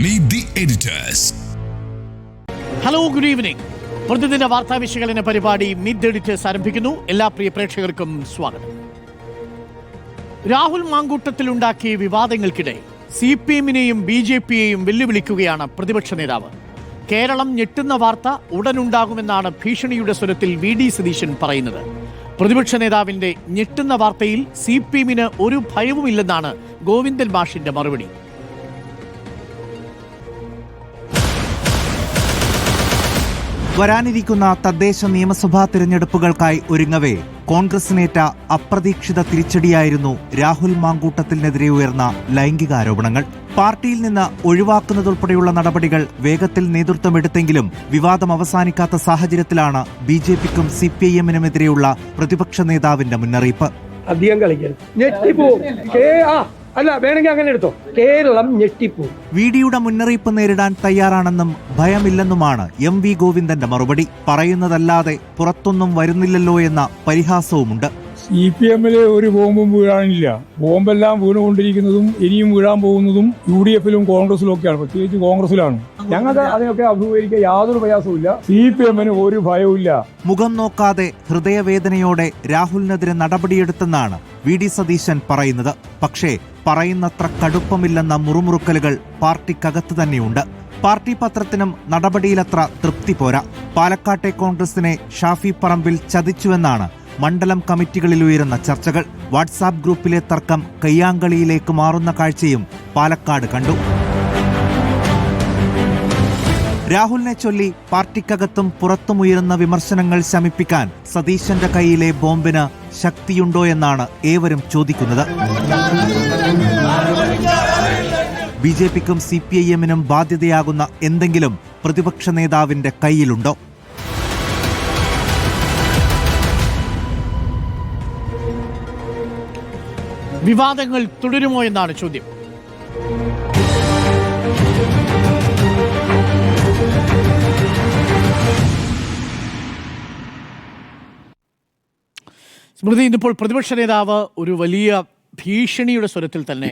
Meet the editors. Hello, good evening. പ്രതിദിന വാർത്താ വിശകലന പരിപാടി മീറ്റ് ദി എഡിറ്റേഴ്സ് ആരംഭിക്കുന്നു. എല്ലാ പ്രിയ പ്രേക്ഷകർക്കും സ്വാഗതം. രാഹുൽ മാങ്കൂട്ടത്തിലുണ്ടാക്കിയ വിവാദങ്ങൾക്കിടെ CPM-നെയും BJP-യെയും വെല്ലുവിളിക്കുകയാണ് പ്രതിപക്ഷ നേതാവ്. കേരളം ഞെട്ടുന്ന വാർത്ത ഉടനുണ്ടാകുമെന്നാണ് ഭീഷണിയുടെ സ്വരത്തിൽ VD സതീശൻ പറയുന്നത്. പ്രതിപക്ഷ നേതാവിന്റെ ഞെട്ടുന്ന വാർത്തയിൽ CPM-ന് ഒരു ഭയവുമില്ലെന്നാണ് ഗോവിന്ദൻ മാഷിന്റെ മറുപടി. വരാനിരിക്കുന്ന തദ്ദേശ നിയമസഭാ തിരഞ്ഞെടുപ്പുകൾക്കായി ഒരുങ്ങവേ കോൺഗ്രസിനേറ്റ അപ്രതീക്ഷിത തിരിച്ചടിയായിരുന്നു രാഹുൽ മാങ്കൂട്ടത്തിനെതിരെ ഉയർന്ന ലൈംഗികാരോപണങ്ങൾ. പാർട്ടിയിൽ നിന്ന് ഒഴിവാക്കുന്നതുൾപ്പെടെയുള്ള നടപടികൾ വേഗത്തിൽ നേതൃത്വമെടുത്തെങ്കിലും വിവാദം അവസാനിക്കാത്ത സാഹചര്യത്തിലാണ് BJP-ക്കും CPIM-നുമെതിരെയുള്ള പ്രതിപക്ഷ നേതാവിന്റെ മുന്നറിയിപ്പ്. അധികം കളിക്കരുത്, അല്ല വേണമെങ്കിൽ അങ്ങനെ എടുത്തോ, കേരളം ഞെട്ടിപ്പോകും. VDയുടെ മുന്നറിയിപ്പ് നേരിടാൻ തയ്യാറാണെന്നും ഭയമില്ലെന്നുമാണ് MV ഗോവിന്ദന്റെ മറുപടി. പറയുന്നതല്ലാതെ പുറത്തൊന്നും വരുന്നില്ലല്ലോ എന്ന പരിഹാസവുമുണ്ട്. CPM-ല് ഒരു ബോംബും വീഴാനില്ല. ബോംബെല്ലാം വീണുകൊണ്ടിരിക്കുന്നതും ഇനിയും വീഴാൻ പോകുന്നതും UDF-ലും കോൺഗ്രസിലും ഒക്കെയാണ്, പ്രത്യേകിച്ച് കോൺഗ്രസിലാണ്. ഞങ്ങൾക്ക് അതിനൊക്കെ അഭിമുഖീകരിക്കാൻ യാതൊരു പ്രയാസവുമില്ല. CPM-ന് ഒരു ഭയവുമില്ല. മുഖം നോക്കാതെ ഹൃദയവേദനയോടെ രാഹുലിനെതിരെ നടപടിയെടുത്തെന്നാണ് VD സതീശൻ പറയുന്നത്. പക്ഷേ പറയുന്നത്ര കടുപ്പമില്ലെന്ന മുറുമുറുക്കലുകൾ പാർട്ടിക്കകത്ത് തന്നെയുണ്ട്. പാർട്ടി പത്രത്തിനും നടപടിയിലത്ര തൃപ്തി പോരാ. പാലക്കാട്ടെ കോൺഗ്രസിനെ ഷാഫി പറമ്പിൽ ചതിച്ചുവെന്നാണ് മണ്ഡലം കമ്മിറ്റികളിൽ ഉയരുന്ന ചർച്ചകൾ. വാട്സാപ്പ് ഗ്രൂപ്പിലെ തർക്കം കയ്യാങ്കളിയിലേക്ക് മാറുന്ന കാഴ്ചയും പാലക്കാട് കണ്ടു. രാഹുലിനെ ചൊല്ലി പാർട്ടിക്കകത്തും പുറത്തുമുയരുന്ന വിമർശനങ്ങൾ ശമിപ്പിക്കാൻ സതീശന്റെ കയ്യിലെ ബോംബിന് ശക്തിയുണ്ടോ എന്നാണ് ഏവരും ചോദിക്കുന്നത്. BJP-ക്കും CPIM-നും ബാധ്യതയാകുന്ന എന്തെങ്കിലും പ്രതിപക്ഷ നേതാവിന്റെ കയ്യിലുണ്ടോ? വിവാദങ്ങൾ തുടരുമോ എന്നാണ് ചോദ്യം. സ്മൃതി, ഇന്നിപ്പോൾ പ്രതിപക്ഷ നേതാവ് ഒരു വലിയ ഭീഷണിയുടെ സ്വരത്തിൽ തന്നെ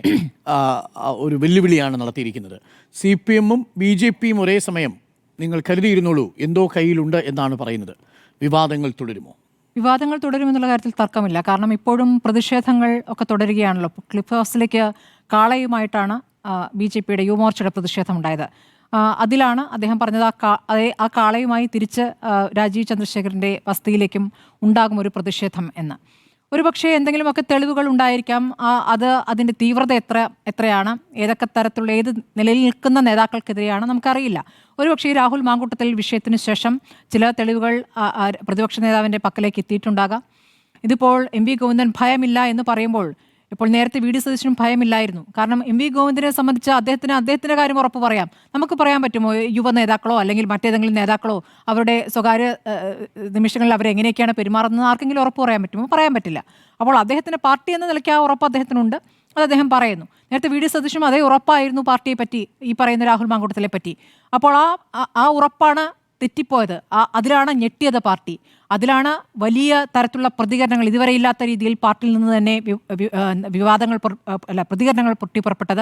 ഒരു വെല്ലുവിളിയാണ് നടത്തിയിരിക്കുന്നത്. CPM-ഉം BJP-യും ഒരേ സമയം നിങ്ങൾ കരുതിയിരുന്നുള്ളൂ എന്തോ കയ്യിലുണ്ട് എന്നാണ് പറയുന്നത്. വിവാദങ്ങൾ തുടരുമോ? വിവാദങ്ങൾ തുടരുമെന്നുള്ള കാര്യത്തിൽ തർക്കമില്ല. കാരണം ഇപ്പോഴും പ്രതിഷേധങ്ങൾ ഒക്കെ തുടരുകയാണല്ലോ. ക്ലിഫ് ഹൗസിലേക്ക് കാളയുമായിട്ടാണ് BJP-യുടെ യുവമോർച്ചയുടെ പ്രതിഷേധം ഉണ്ടായത്. അതിലാണ് അദ്ദേഹം പറഞ്ഞത് ആ കാളയുമായി തിരിച്ച് രാജീവ് ചന്ദ്രശേഖറിൻ്റെ വസതിയിലേക്കും ഉണ്ടാകും ഒരു പ്രതിഷേധം എന്ന്. ഒരുപക്ഷെ എന്തെങ്കിലുമൊക്കെ തെളിവുകൾ ഉണ്ടായിരിക്കാം. അതിൻ്റെ തീവ്രത എത്രയാണ്, ഏതൊക്കെ തരത്തിലുള്ള ഏത് നിലയിൽ നിൽക്കുന്ന നേതാക്കൾക്കെതിരെയാണ് നമുക്കറിയില്ല. ഒരുപക്ഷെ ഈ രാഹുൽ മാങ്കൂട്ടത്തിൽ വിഷയത്തിന് ശേഷം ചില തെളിവുകൾ പ്രതിപക്ഷ നേതാവിൻ്റെ പക്കലേക്ക് എത്തിയിട്ടുണ്ടാകാം. ഇതിപ്പോൾ MV ഗോവിന്ദൻ ഭയമില്ല എന്ന് പറയുമ്പോൾ ഇപ്പോൾ നേരത്തെ VD സതീശനും ഭയമില്ലായിരുന്നു. കാരണം MV ഗോവിന്ദനെ സംബന്ധിച്ച് അദ്ദേഹത്തിൻ്റെ കാര്യം ഉറപ്പ് പറയാം. നമുക്ക് പറയാൻ പറ്റുമോ യുവ നേതാക്കളോ അല്ലെങ്കിൽ മറ്റേതെങ്കിലും നേതാക്കളോ അവരുടെ സ്വകാര്യ നിമിഷങ്ങളിൽ അവരെങ്ങനെയൊക്കെയാണ് പെരുമാറുന്നത് ആർക്കെങ്കിലും ഉറപ്പ് പറയാൻ പറ്റുമോ? പറയാൻ പറ്റില്ല. അപ്പോൾ അദ്ദേഹത്തിൻ്റെ പാർട്ടി എന്ന നിലയ്ക്ക് ആ ഉറപ്പ് അദ്ദേഹത്തിനുണ്ട്. അത് അദ്ദേഹം പറയുന്നു. നേരത്തെ VD സതീശനും അതേ ഉറപ്പായിരുന്നു പാർട്ടിയെ പറ്റി, ഈ പറയുന്ന രാഹുൽ മാങ്കൂട്ടത്തിലെ പറ്റി. അപ്പോൾ ആ ഉറപ്പാണ് തെറ്റിപ്പോയത്. അതിലാണ് ഞെട്ടിയത് പാർട്ടി. അതിലാണ് വലിയ തരത്തിലുള്ള പ്രതികരണങ്ങൾ, ഇതുവരെ ഇല്ലാത്ത രീതിയിൽ പാർട്ടിയിൽ നിന്ന് തന്നെ പ്രതികരണങ്ങൾ പൊട്ടിപ്പുറപ്പെട്ടത്.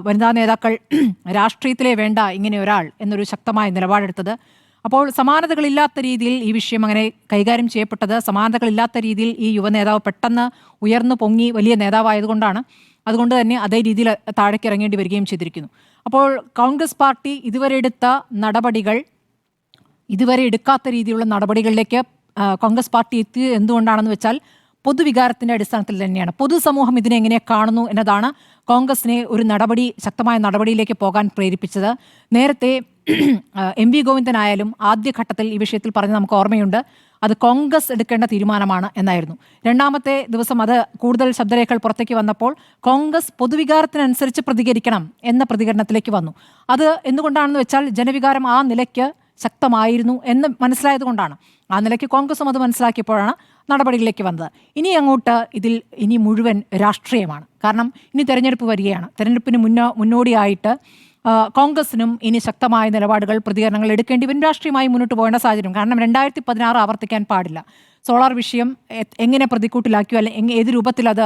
വനിതാ നേതാക്കൾ രാഷ്ട്രീയത്തിലേ വേണ്ട ഇങ്ങനെ ഒരാൾ എന്നൊരു ശക്തമായ നിലപാടെടുത്തത്. അപ്പോൾ സമാനതകളില്ലാത്ത രീതിയിൽ ഈ വിഷയം അങ്ങനെ കൈകാര്യം ചെയ്യപ്പെട്ടത്, സമാനതകളില്ലാത്ത രീതിയിൽ ഈ യുവ നേതാവ് പെട്ടെന്ന് ഉയർന്നു പൊങ്ങി വലിയ നേതാവായതുകൊണ്ടാണ്. അതുകൊണ്ട് തന്നെ അതേ രീതിയിൽ താഴേക്ക് ഇറങ്ങേണ്ടി വരികയും ചെയ്തിരിക്കുന്നു. അപ്പോൾ കോൺഗ്രസ് പാർട്ടി ഇതുവരെ എടുക്കാത്ത രീതിയിലുള്ള നടപടികളിലേക്ക് കോൺഗ്രസ് പാർട്ടി എത്തിയത് എന്തുകൊണ്ടാണെന്ന് വെച്ചാൽ പൊതുവികാരത്തിൻ്റെ അടിസ്ഥാനത്തിൽ തന്നെയാണ്. പൊതുസമൂഹം ഇതിനെ എങ്ങനെ കാണുന്നു എന്നതാണ് കോൺഗ്രസിനെ ഒരു ശക്തമായ നടപടിയിലേക്ക് പോകാൻ പ്രേരിപ്പിച്ചത്. നേരത്തെ MV ഗോവിന്ദനായാലും ആദ്യഘട്ടത്തിൽ ഈ വിഷയത്തിൽ പറഞ്ഞ് നമുക്ക് ഓർമ്മയുണ്ട്, അത് കോൺഗ്രസ് എടുക്കേണ്ട തീരുമാനമാണ് എന്നായിരുന്നു. രണ്ടാമത്തെ ദിവസം അത് കൂടുതൽ ശബ്ദരേഖകൾ പുറത്തേക്ക് വന്നപ്പോൾ കോൺഗ്രസ് പൊതുവികാരത്തിനനുസരിച്ച് പ്രതികരിക്കണം എന്ന പ്രതികരണത്തിലേക്ക് വന്നു. അത് എന്തുകൊണ്ടാണെന്ന് വെച്ചാൽ ജനവികാരം ആ നിലയ്ക്ക് ശക്തമായിരുന്നു എന്ന് മനസ്സിലായത് കൊണ്ടാണ്. ആ നിലയ്ക്ക് കോൺഗ്രസും അത് മനസ്സിലാക്കിയപ്പോഴാണ് നടപടികളിലേക്ക് വന്നത്. ഇനി അങ്ങോട്ട് ഇനി മുഴുവൻ രാഷ്ട്രീയമാണ്. കാരണം ഇനി തെരഞ്ഞെടുപ്പ് വരികയാണ്. തെരഞ്ഞെടുപ്പിന് മുന്നോടിയായിട്ട് കോൺഗ്രസിനും ഇനി ശക്തമായ നിലപാടുകൾ, പ്രതികരണങ്ങൾ എടുക്കേണ്ടി വരും. രാഷ്ട്രീയമായി മുന്നോട്ട് പോകേണ്ട സാഹചര്യം. കാരണം 2016 ആവർത്തിക്കാൻ പാടില്ല. സോളാർ വിഷയം എങ്ങനെ പ്രതിക്കൂട്ടിലാക്കിയോ അല്ലെങ്കിൽ ഏത് രൂപത്തിൽ അത്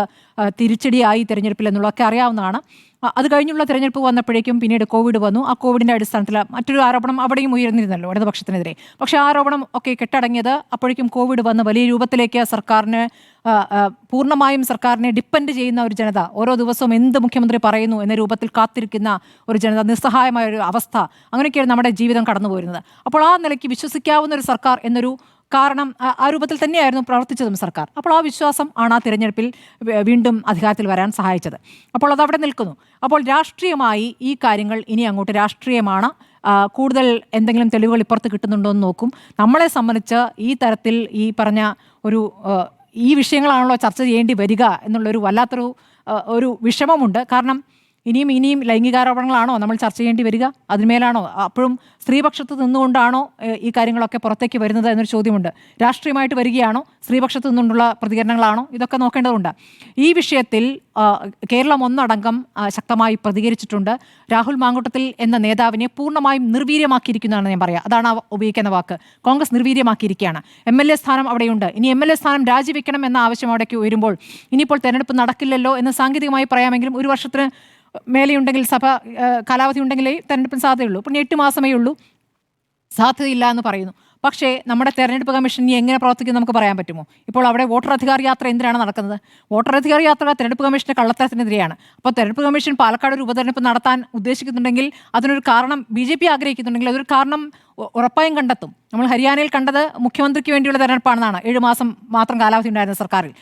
തിരിച്ചടിയായി തെരഞ്ഞെടുപ്പിൽ എന്നുള്ളതൊക്കെ അറിയാവുന്നതാണ്. അത് കഴിഞ്ഞുള്ള തെരഞ്ഞെടുപ്പ് വന്നപ്പോഴേക്കും പിന്നീട് കോവിഡ് വന്നു. ആ കോവിഡിൻ്റെ അടിസ്ഥാനത്തിൽ മറ്റൊരു ആരോപണം അവിടെയും ഉയർന്നിരുന്നല്ലോ ഇടതുപക്ഷത്തിനെതിരെ. പക്ഷേ ആ ആരോപണം ഒക്കെ കെട്ടടങ്ങിയത് അപ്പോഴേക്കും കോവിഡ് വന്ന് വലിയ രൂപത്തിലേക്ക് സർക്കാരിന് പൂർണ്ണമായും സർക്കാരിനെ ഡിപ്പെൻഡ് ചെയ്യുന്ന ഒരു ജനത, ഓരോ ദിവസവും എന്ത് മുഖ്യമന്ത്രി പറയുന്നു എന്ന രൂപത്തിൽ കാത്തിരിക്കുന്ന ഒരു ജനത, നിസ്സഹായമായ ഒരു അവസ്ഥ, അങ്ങനെയൊക്കെയാണ് നമ്മുടെ ജീവിതം കടന്നു പോരുന്നത്. അപ്പോൾ ആ നിലയ്ക്ക് വിശ്വസിക്കാവുന്ന ഒരു സർക്കാർ എന്നൊരു കാരണം ആ രൂപത്തിൽ തന്നെയായിരുന്നു പ്രവർത്തിച്ചതും സർക്കാർ. അപ്പോൾ ആ വിശ്വാസം ആണ് ആ തിരഞ്ഞെടുപ്പിൽ വീണ്ടും അധികാരത്തിൽ വരാൻ സഹായിച്ചത്. അപ്പോൾ അതവിടെ നിൽക്കുന്നു. അപ്പോൾ രാഷ്ട്രീയമായി ഈ കാര്യങ്ങൾ ഇനി അങ്ങോട്ട് രാഷ്ട്രീയമാണ്. കൂടുതൽ എന്തെങ്കിലും തെളിവുകൾ ഇപ്പുറത്ത് കിട്ടുന്നുണ്ടോ എന്ന് നോക്കും. നമ്മളെ സംബന്ധിച്ച് ഈ തരത്തിൽ ഈ പറഞ്ഞ ഒരു ഈ വിഷയങ്ങളാണല്ലോ ചർച്ച ചെയ്യേണ്ടി വരിക എന്നുള്ളൊരു വല്ലാത്തൊരു ഒരു വിഷമമുണ്ട്. കാരണം ഇനിയും ലൈംഗികാരോപണങ്ങളാണോ നമ്മൾ ചർച്ച ചെയ്യേണ്ടി വരിക? അതിന്മേലാണോ അപ്പോഴും സ്ത്രീപക്ഷത്ത് നിന്നുകൊണ്ടാണോ ഈ കാര്യങ്ങളൊക്കെ പുറത്തേക്ക് വരുന്നത് എന്നൊരു ചോദ്യമുണ്ട്. രാഷ്ട്രീയമായിട്ട് വരികയാണോ, സ്ത്രീപക്ഷത്ത് നിന്നുകൊണ്ടുള്ള പ്രതികരണങ്ങളാണോ? ഇതൊക്കെ നോക്കേണ്ടതുണ്ട്. ഈ വിഷയത്തിൽ കേരളം ഒന്നടങ്കം ശക്തമായി പ്രതികരിച്ചിട്ടുണ്ട്. രാഹുൽ മാങ്കൂട്ടത്തിൽ എന്ന നേതാവിനെ പൂർണ്ണമായും നിർവീര്യമാക്കിയിരിക്കുന്നതാണ് ഞാൻ പറയാം. അതാണ് ഉപയോഗിക്കുന്ന വാക്ക്. കോൺഗ്രസ് നിർവീര്യമാക്കിയിരിക്കുകയാണ്. MLA സ്ഥാനം അവിടെയുണ്ട്. ഇനി MLA സ്ഥാനം രാജിവെക്കണം എന്ന ആവശ്യം അവിടേക്ക് ഉയരുമ്പോൾ ഇനിയിപ്പോൾ തെരഞ്ഞെടുപ്പ് നടക്കില്ലല്ലോ എന്ന് സാങ്കേതികമായി പറയാമെങ്കിലും ഒരു വർഷത്തിന് മേലെയുണ്ടെങ്കിൽ സഭ കാലാവധി ഉണ്ടെങ്കിലേ തെരഞ്ഞെടുപ്പിന് സാധ്യതയുള്ളൂ. പിന്നെ 8 മാസമേ ഉള്ളൂ. സാധ്യതയില്ല എന്ന് പറയുന്നു. പക്ഷേ നമ്മുടെ തെരഞ്ഞെടുപ്പ് കമ്മീഷൻ ഇനി എങ്ങനെ പ്രവർത്തിക്കും നമുക്ക് പറയാൻ പറ്റുമോ? ഇപ്പോൾ അവിടെ വോട്ടർ അധികാര യാത്ര എന്തിനാണ് നടക്കുന്നത്? വോട്ടർ അധികാര യാത്ര തെരഞ്ഞെടുപ്പ് കമ്മീഷന്റെ കള്ളത്തരത്തിനെതിരെയാണ്. അപ്പോൾ തെരഞ്ഞെടുപ്പ് കമ്മീഷൻ പാലക്കാട് ഒരു ഉപതെരഞ്ഞെടുപ്പ് നടത്താൻ ഉദ്ദേശിക്കുന്നുണ്ടെങ്കിൽ അതിനൊരു കാരണം BJP ആഗ്രഹിക്കുന്നുണ്ടെങ്കിൽ അതൊരു കാരണം ഉറപ്പായും കണ്ടെത്തും. നമ്മൾ ഹരിയാനയിൽ കണ്ടത് മുഖ്യമന്ത്രിക്ക് വേണ്ടിയുള്ള തെരഞ്ഞെടുപ്പാണെന്നാണ്. 7 മാസം മാത്രം കാലാവധി ഉണ്ടായിരുന്ന സർക്കാരിൽ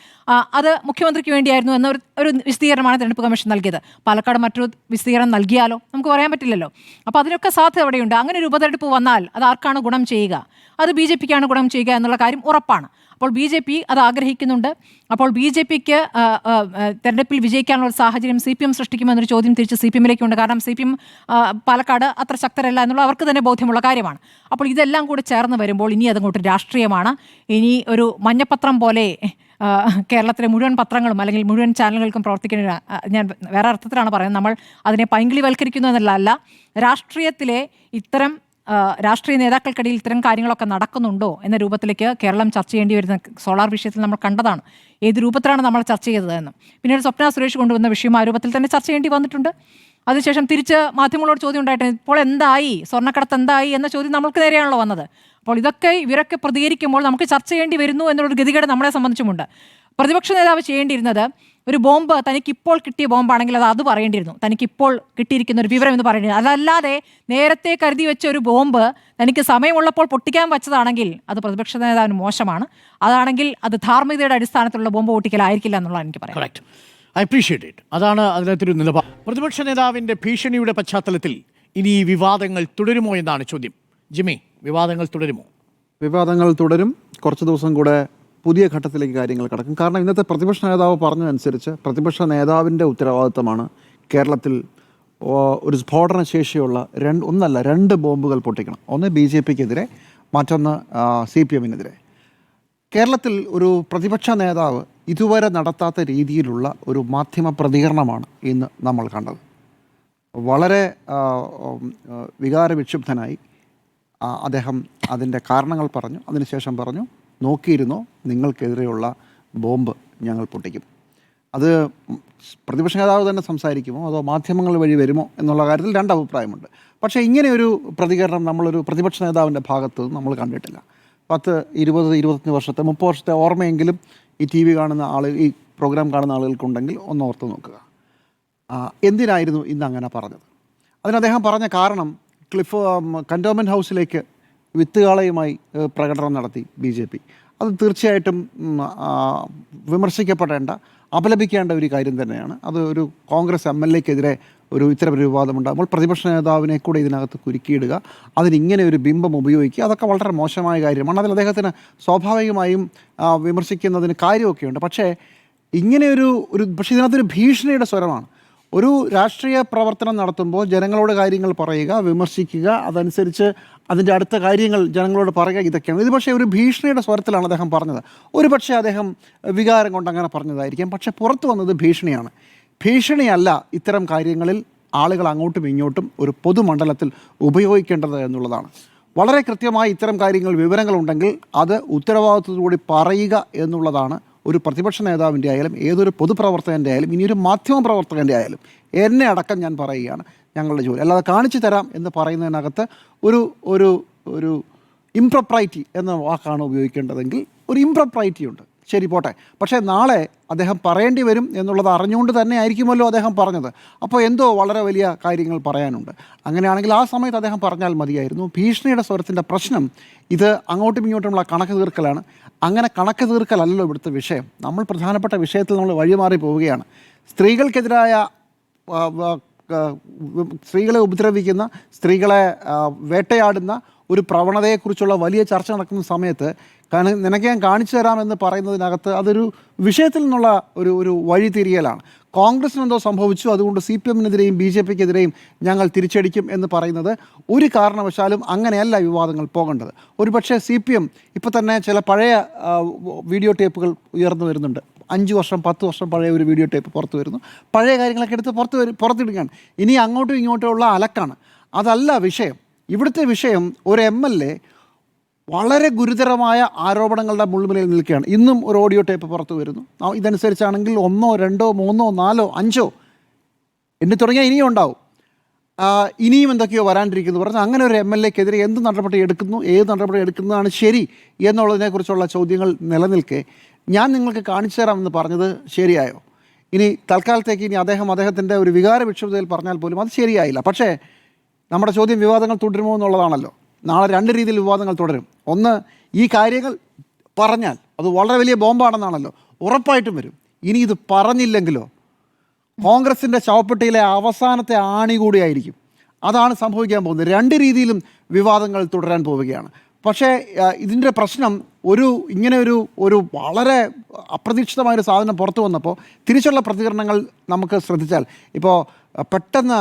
അത് മുഖ്യമന്ത്രിക്ക് വേണ്ടിയായിരുന്നു എന്ന ഒരു വിശദീകരണമാണ് തെരഞ്ഞെടുപ്പ് കമ്മീഷൻ നൽകിയത്. പാലക്കാട് മറ്റൊരു വിശദീകരണം നൽകിയാലോ നമുക്ക് പറയാൻ പറ്റില്ലല്ലോ. അപ്പോൾ അതിനൊക്കെ സാധ്യത അവിടെയുണ്ട്. അങ്ങനെ ഒരു ഉപതെരഞ്ഞെടുപ്പ് വന്നാൽ അത് ആർക്കാണ് ഗുണം ചെയ്യുക? അത് BJPക്കാണ് ഗുണം ചെയ്യുക എന്നുള്ള കാര്യം ഉറപ്പാണ്. അപ്പോൾ BJP അത് ആഗ്രഹിക്കുന്നുണ്ട്. അപ്പോൾ BJPക്ക് തെരഞ്ഞെടുപ്പിൽ വിജയിക്കാനുള്ള ഒരു സാഹചര്യം CPM സൃഷ്ടിക്കുമെന്നൊരു ചോദ്യം തിരിച്ച് CPMലേക്ക് ഉണ്ട്. കാരണം CPM പാലക്കാട് അത്ര ശക്തരല്ല എന്നുള്ള അവർക്ക് തന്നെ ബോധ്യമുള്ള കാര്യമാണ്. അപ്പോൾ ഇതെല്ലാം കൂടി ചേർന്ന് വരുമ്പോൾ ഇനി അതങ്ങോട്ട് രാഷ്ട്രീയമാണ്. ഇനി ഒരു മഞ്ഞപ്പത്രം പോലെ കേരളത്തിലെ മുഴുവൻ പത്രങ്ങളും അല്ലെങ്കിൽ മുഴുവൻ ചാനലുകൾക്കും പ്രവർത്തിക്കുന്ന, ഞാൻ വേറെ അർത്ഥത്തിലാണ് പറയുന്നത്, നമ്മൾ അതിനെ പൈങ്കിളിവൽക്കരിക്കുന്നു എന്നല്ല, രാഷ്ട്രീയത്തിലെ ഇത്തരം രാഷ്ട്രീയ നേതാക്കൾക്കിടയിൽ ഇത്തരം കാര്യങ്ങളൊക്കെ നടക്കുന്നുണ്ടോ എന്ന രൂപത്തിലേക്ക് കേരളം ചർച്ച ചെയ്യേണ്ടി വരുന്ന സോളാർ വിഷയത്തിൽ നമ്മൾ കണ്ടതാണ്. ഏത് രൂപത്തിലാണ് നമ്മൾ ചർച്ച ചെയ്തതെന്നും. പിന്നീട് സ്വപ്ന സുരേഷ് കൊണ്ടുവന്ന വിഷയം ആ രൂപത്തിൽ തന്നെ ചർച്ച ചെയ്യേണ്ടി വന്നിട്ടുണ്ട്. അതിനുശേഷം തിരിച്ച് മാധ്യമങ്ങളോട് ചോദ്യം ഉണ്ടായിട്ടുണ്ട്, ഇപ്പോൾ എന്തായി, സ്വർണ്ണക്കടത്ത് എന്തായി എന്ന ചോദ്യം നമ്മൾക്ക് നേരെയാണല്ലോ വന്നത്. അപ്പോൾ ഇവരൊക്കെ പ്രതികരിക്കുമ്പോൾ നമുക്ക് ചർച്ച ചെയ്യേണ്ടി വരുന്നു എന്നുള്ളൊരു ഗതികേട് നമ്മളെ സംബന്ധിച്ചുമുണ്ട്. പ്രതിപക്ഷ നേതാവ് ചെയ്യേണ്ടിയിരുന്നത് ഒരു ബോംബ് തനിക്കിപ്പോൾ കിട്ടിയ ബോംബാണെങ്കിൽ അത് പറയേണ്ടിയിരുന്നു. തനിക്കിപ്പോൾ കിട്ടിയിരിക്കുന്ന ഒരു വിവരം എന്ന് പറയേണ്ടിയിരുന്നു. അതല്ലാതെ നേരത്തെ കരുതി വെച്ച ഒരു ബോംബ് തനിക്ക് സമയമുള്ളപ്പോൾ പൊട്ടിക്കാൻ വെച്ചതാണെങ്കിൽ അത് പ്രതിപക്ഷ നേതാവിന് മോശമാണ്. അതാണെങ്കിൽ അത് ധാർമ്മികതയുടെ അടിസ്ഥാനത്തിലുള്ള ബോംബ് പൊട്ടിക്കലായിരിക്കില്ല എന്നുള്ളതാണ് എനിക്ക് പറയാം. I appreciate it. അതാണ് അതിനകത്തൊരു നിലപാട്. പ്രതിപക്ഷ നേതാവിൻ്റെ ഭീഷണിയുടെ പശ്ചാത്തലത്തിൽ ഇനി ഈ വിവാദങ്ങൾ തുടരുമോ എന്നാണ് ചോദ്യം. ജിമ്മി, വിവാദങ്ങൾ തുടരുമോ? വിവാദങ്ങൾ തുടരും. കുറച്ച് ദിവസം കൂടെ പുതിയ ഘട്ടത്തിലേക്ക് കാര്യങ്ങൾ കടക്കും. കാരണം ഇന്നത്തെ പ്രതിപക്ഷ നേതാവ് പറഞ്ഞതനുസരിച്ച് പ്രതിപക്ഷ നേതാവിൻ്റെ ഉത്തരവാദിത്തമാണ് കേരളത്തിൽ ഒരു സ്ഫോടന ശേഷിയുള്ള രണ്ട് ബോംബുകൾ പൊട്ടിക്കണം. ഒന്ന് BJPക്കെതിരെ, മറ്റൊന്ന് CPMനെതിരെ. കേരളത്തിൽ ഒരു പ്രതിപക്ഷ നേതാവ് ഇതുവരെ നടത്താത്ത രീതിയിലുള്ള ഒരു മാധ്യമ പ്രതികരണമാണ് ഇന്ന് നമ്മൾ കണ്ടത്. വളരെ വികാരവിക്ഷുബ്ധനായി അദ്ദേഹം അതിൻ്റെ കാരണങ്ങൾ പറഞ്ഞു. അതിനുശേഷം പറഞ്ഞു, നോക്കിയിരുന്നോ, നിങ്ങൾക്കെതിരെയുള്ള ബോംബ് ഞങ്ങൾ പൊട്ടിക്കും. അത് പ്രതിപക്ഷ നേതാവ് തന്നെ സംസാരിക്കുമോ അതോ മാധ്യമങ്ങൾ വഴി വരുമോ എന്നുള്ള കാര്യത്തിൽ 2 അഭിപ്രായമുണ്ട്. പക്ഷേ ഇങ്ങനെയൊരു പ്രതികരണം നമ്മളൊരു പ്രതിപക്ഷ നേതാവിൻ്റെ ഭാഗത്ത് നമ്മൾ കണ്ടിട്ടില്ല. 10, 20, 25 വർഷത്തെ 30 വർഷത്തെ ഓർമ്മയെങ്കിലും ഈ TV കാണുന്ന ഈ പ്രോഗ്രാം കാണുന്ന ആളുകൾക്കുണ്ടെങ്കിൽ ഒന്ന് ഓർത്ത് നോക്കുക. എന്തിനായിരുന്നു ഇന്ന് അങ്ങനെ പറഞ്ഞത്? അതിന് അദ്ദേഹം പറഞ്ഞ കാരണം കൻ്റോൺമെൻറ്റ് ഹൗസിലേക്ക് വിത്തുകാളയുമായി പ്രകടനം നടത്തി BJP. അത് തീർച്ചയായിട്ടും വിമർശിക്കപ്പെടേണ്ട, അപലപിക്കേണ്ട ഒരു കാര്യം തന്നെയാണ്. അത് ഒരു കോൺഗ്രസ് MLAക്കെതിരെ ഇത്തരമൊരു വിവാദമുണ്ടാകുമ്പോൾ പ്രതിപക്ഷ നേതാവിനെ കൂടെ ഇതിനകത്ത് കുരുക്കിയിടുക, അതിനിങ്ങനെ ഒരു ബിംബം ഉപയോഗിക്കുക, അതൊക്കെ വളരെ മോശമായ കാര്യമാണ്. അതിൽ അദ്ദേഹത്തിന് സ്വാഭാവികമായും വിമർശിക്കുന്നതിന് കാര്യമൊക്കെയുണ്ട്. പക്ഷേ പക്ഷേ ഇതിനകത്തൊരു ഭീഷണിയുടെ സ്വരമാണ്. ഒരു രാഷ്ട്രീയ പ്രവർത്തനം നടത്തുമ്പോൾ ജനങ്ങളോട് കാര്യങ്ങൾ പറയുക, വിമർശിക്കുക, അതനുസരിച്ച് അതിൻ്റെ അടുത്ത കാര്യങ്ങൾ ജനങ്ങളോട് പറയുക, ഇതൊക്കെയാണ്. ഇത് പക്ഷേ ഒരു ഭീഷണിയുടെ സ്വരത്തിലാണ് അദ്ദേഹം പറഞ്ഞത്. പക്ഷേ അദ്ദേഹം വികാരം കൊണ്ട് അങ്ങനെ പറഞ്ഞതായിരിക്കാം. പക്ഷേ പുറത്തു വന്നത് ഭീഷണിയാണ്. ഭീഷണിയല്ല ഇത്തരം കാര്യങ്ങളിൽ ആളുകൾ അങ്ങോട്ടും ഇങ്ങോട്ടും ഒരു പൊതുമണ്ഡലത്തിൽ ഉപയോഗിക്കേണ്ടത് എന്നുള്ളതാണ്. വളരെ കൃത്യമായി ഇത്തരം കാര്യങ്ങൾ വിവരങ്ങളുണ്ടെങ്കിൽ അത് ഉത്തരവാദിത്വത്തോടുകൂടി പറയുക എന്നുള്ളതാണ് ഒരു പ്രതിപക്ഷ നേതാവിൻ്റെ ആയാലും ഏതൊരു പൊതുപ്രവർത്തകൻ്റെ ആയാലും ഇനിയൊരു മാധ്യമ പ്രവർത്തകൻ്റെ ആയാലും എന്നെ അടക്കം ഞാൻ പറയുകയാണ് ഞങ്ങളുടെ ജോലി. അല്ലാതെ കാണിച്ചു തരാം എന്ന് പറയുന്നതിനകത്ത് ഒരു ഒരു ഒരു ഇംപ്രൊപ്രൈറ്റി എന്ന വാക്കാണ് ഉപയോഗിക്കേണ്ടതെങ്കിൽ ഒരു ഇംപ്രൊപ്രൈറ്റി ഉണ്ട്. ശരി, പോട്ടെ. പക്ഷേ നാളെ അദ്ദേഹം പറയേണ്ടി വരും എന്നുള്ളത് അറിഞ്ഞുകൊണ്ട് തന്നെ ആയിരിക്കുമല്ലോ അദ്ദേഹം പറഞ്ഞത്. അപ്പോൾ എന്തോ വളരെ വലിയ കാര്യങ്ങൾ പറയാനുണ്ട്. അങ്ങനെയാണെങ്കിൽ ആ സമയത്ത് അദ്ദേഹം പറഞ്ഞാൽ മതിയായിരുന്നു. ഭീഷണിയുടെ സ്വരത്തിൻ്റെ പ്രശ്നം ഇത് അങ്ങോട്ടും ഇങ്ങോട്ടുമുള്ള കണക്ക് തീർക്കലാണ്. അങ്ങനെ കണക്ക് തീർക്കലല്ലോ ഇവിടുത്തെ വിഷയം. നമ്മൾ പ്രധാനപ്പെട്ട വിഷയത്തിൽ നമ്മൾ വഴിമാറി പോവുകയാണ്. സ്ത്രീകൾക്കെതിരായ സ്ത്രീകളെ ഉപദ്രവിക്കുന്ന, സ്ത്രീകളെ വേട്ടയാടുന്ന ഒരു പ്രവണതയെക്കുറിച്ചുള്ള വലിയ ചർച്ച നടക്കുന്ന സമയത്ത് നിനക്ക് ഞാൻ കാണിച്ചു തരാമെന്ന് പറയുന്നതിനകത്ത് അതൊരു വിഷയത്തിൽ നിന്നുള്ള ഒരു വഴിതിരിയലാണ്. കോൺഗ്രസിന് എന്തോ സംഭവിച്ചു, അതുകൊണ്ട് CPM-നെതിരെയും BJP-ക്കെതിരെയും ഞങ്ങൾ തിരിച്ചടിക്കും എന്ന് പറയുന്നത് ഒരു കാരണവശാലും അങ്ങനെയല്ല വിവാദങ്ങൾ പോകേണ്ടത്. ഒരുപക്ഷെ CPM ഇപ്പോൾ തന്നെ ചില പഴയ വീഡിയോ ടേപ്പുകൾ ഉയർന്നു വരുന്നുണ്ട്. 5 വർഷം 10 വർഷം പഴയ ഒരു വീഡിയോ ടേപ്പ് പുറത്തു വരുന്നു. പഴയ കാര്യങ്ങളൊക്കെ എടുത്ത് പുറത്തിടുകയാണ്. ഇനി അങ്ങോട്ടും ഇങ്ങോട്ടും ഉള്ള അലക്കാണ്. അതല്ല വിഷയം. ഇവിടുത്തെ വിഷയം ഒരു MLA വളരെ ഗുരുതരമായ ആരോപണങ്ങളുടെ മുൾമുനയിൽ നിൽക്കുകയാണ്. ഇന്നും ഒരു ഓഡിയോ ടേപ്പ് പുറത്തു വരുന്നു. ഇതനുസരിച്ചാണെങ്കിൽ 1, 2, 3, 4, 5 എണ്ണി തുടങ്ങിയാൽ ഇനിയും ഉണ്ടാവും. ഇനിയും എന്തൊക്കെയോ വരാണ്ടിരിക്കുന്നു പറഞ്ഞാൽ അങ്ങനെ ഒരു MLA-ക്കെതിരെ എന്ത് നടപടി എടുക്കുന്നു, ഏത് നടപടി എടുക്കുന്നതാണ് ശരി എന്നുള്ളതിനെക്കുറിച്ചുള്ള ചോദ്യങ്ങൾ നിലനിൽക്കെ ഞാൻ നിങ്ങൾക്ക് കാണിച്ചു തരാമെന്ന് പറഞ്ഞത് ശരിയായോ? ഇനി തൽക്കാലത്തേക്ക് ഇനി അദ്ദേഹത്തിൻ്റെ ഒരു വികാര വിക്ഷുബ്ധതയിൽ പറഞ്ഞാൽ പോലും അത് ശരിയായില്ല. പക്ഷേ നമ്മുടെ ചോദ്യം വിവാദങ്ങൾ തുടരുമോ എന്നുള്ളതാണല്ലോ. നാളെ 2 രീതിയിൽ വിവാദങ്ങൾ തുടരും. ഒന്ന്, ഈ കാര്യങ്ങൾ പറഞ്ഞാൽ അത് വളരെ വലിയ ബോംബാണെന്നാണല്ലോ, ഉറപ്പായിട്ടും വരും. ഇനി ഇത് പറഞ്ഞില്ലെങ്കിലോ കോൺഗ്രസിൻ്റെ ശവപ്പെട്ടിയിലെ അവസാനത്തെ ആണി കൂടിയായിരിക്കും. അതാണ് സംഭവിക്കാൻ പോകുന്നത്. 2 രീതിയിലും വിവാദങ്ങൾ തുടരാൻ പോവുകയാണ്. പക്ഷേ ഇതിൻ്റെ പ്രശ്നം ഇങ്ങനെ ഒരു വളരെ അപ്രതീക്ഷിതമായൊരു സാധനം പുറത്തു വന്നപ്പോൾ തിരിച്ചുള്ള പ്രതികരണങ്ങൾ നമുക്ക് ശ്രദ്ധിച്ചാൽ, ഇപ്പോൾ പെട്ടെന്ന്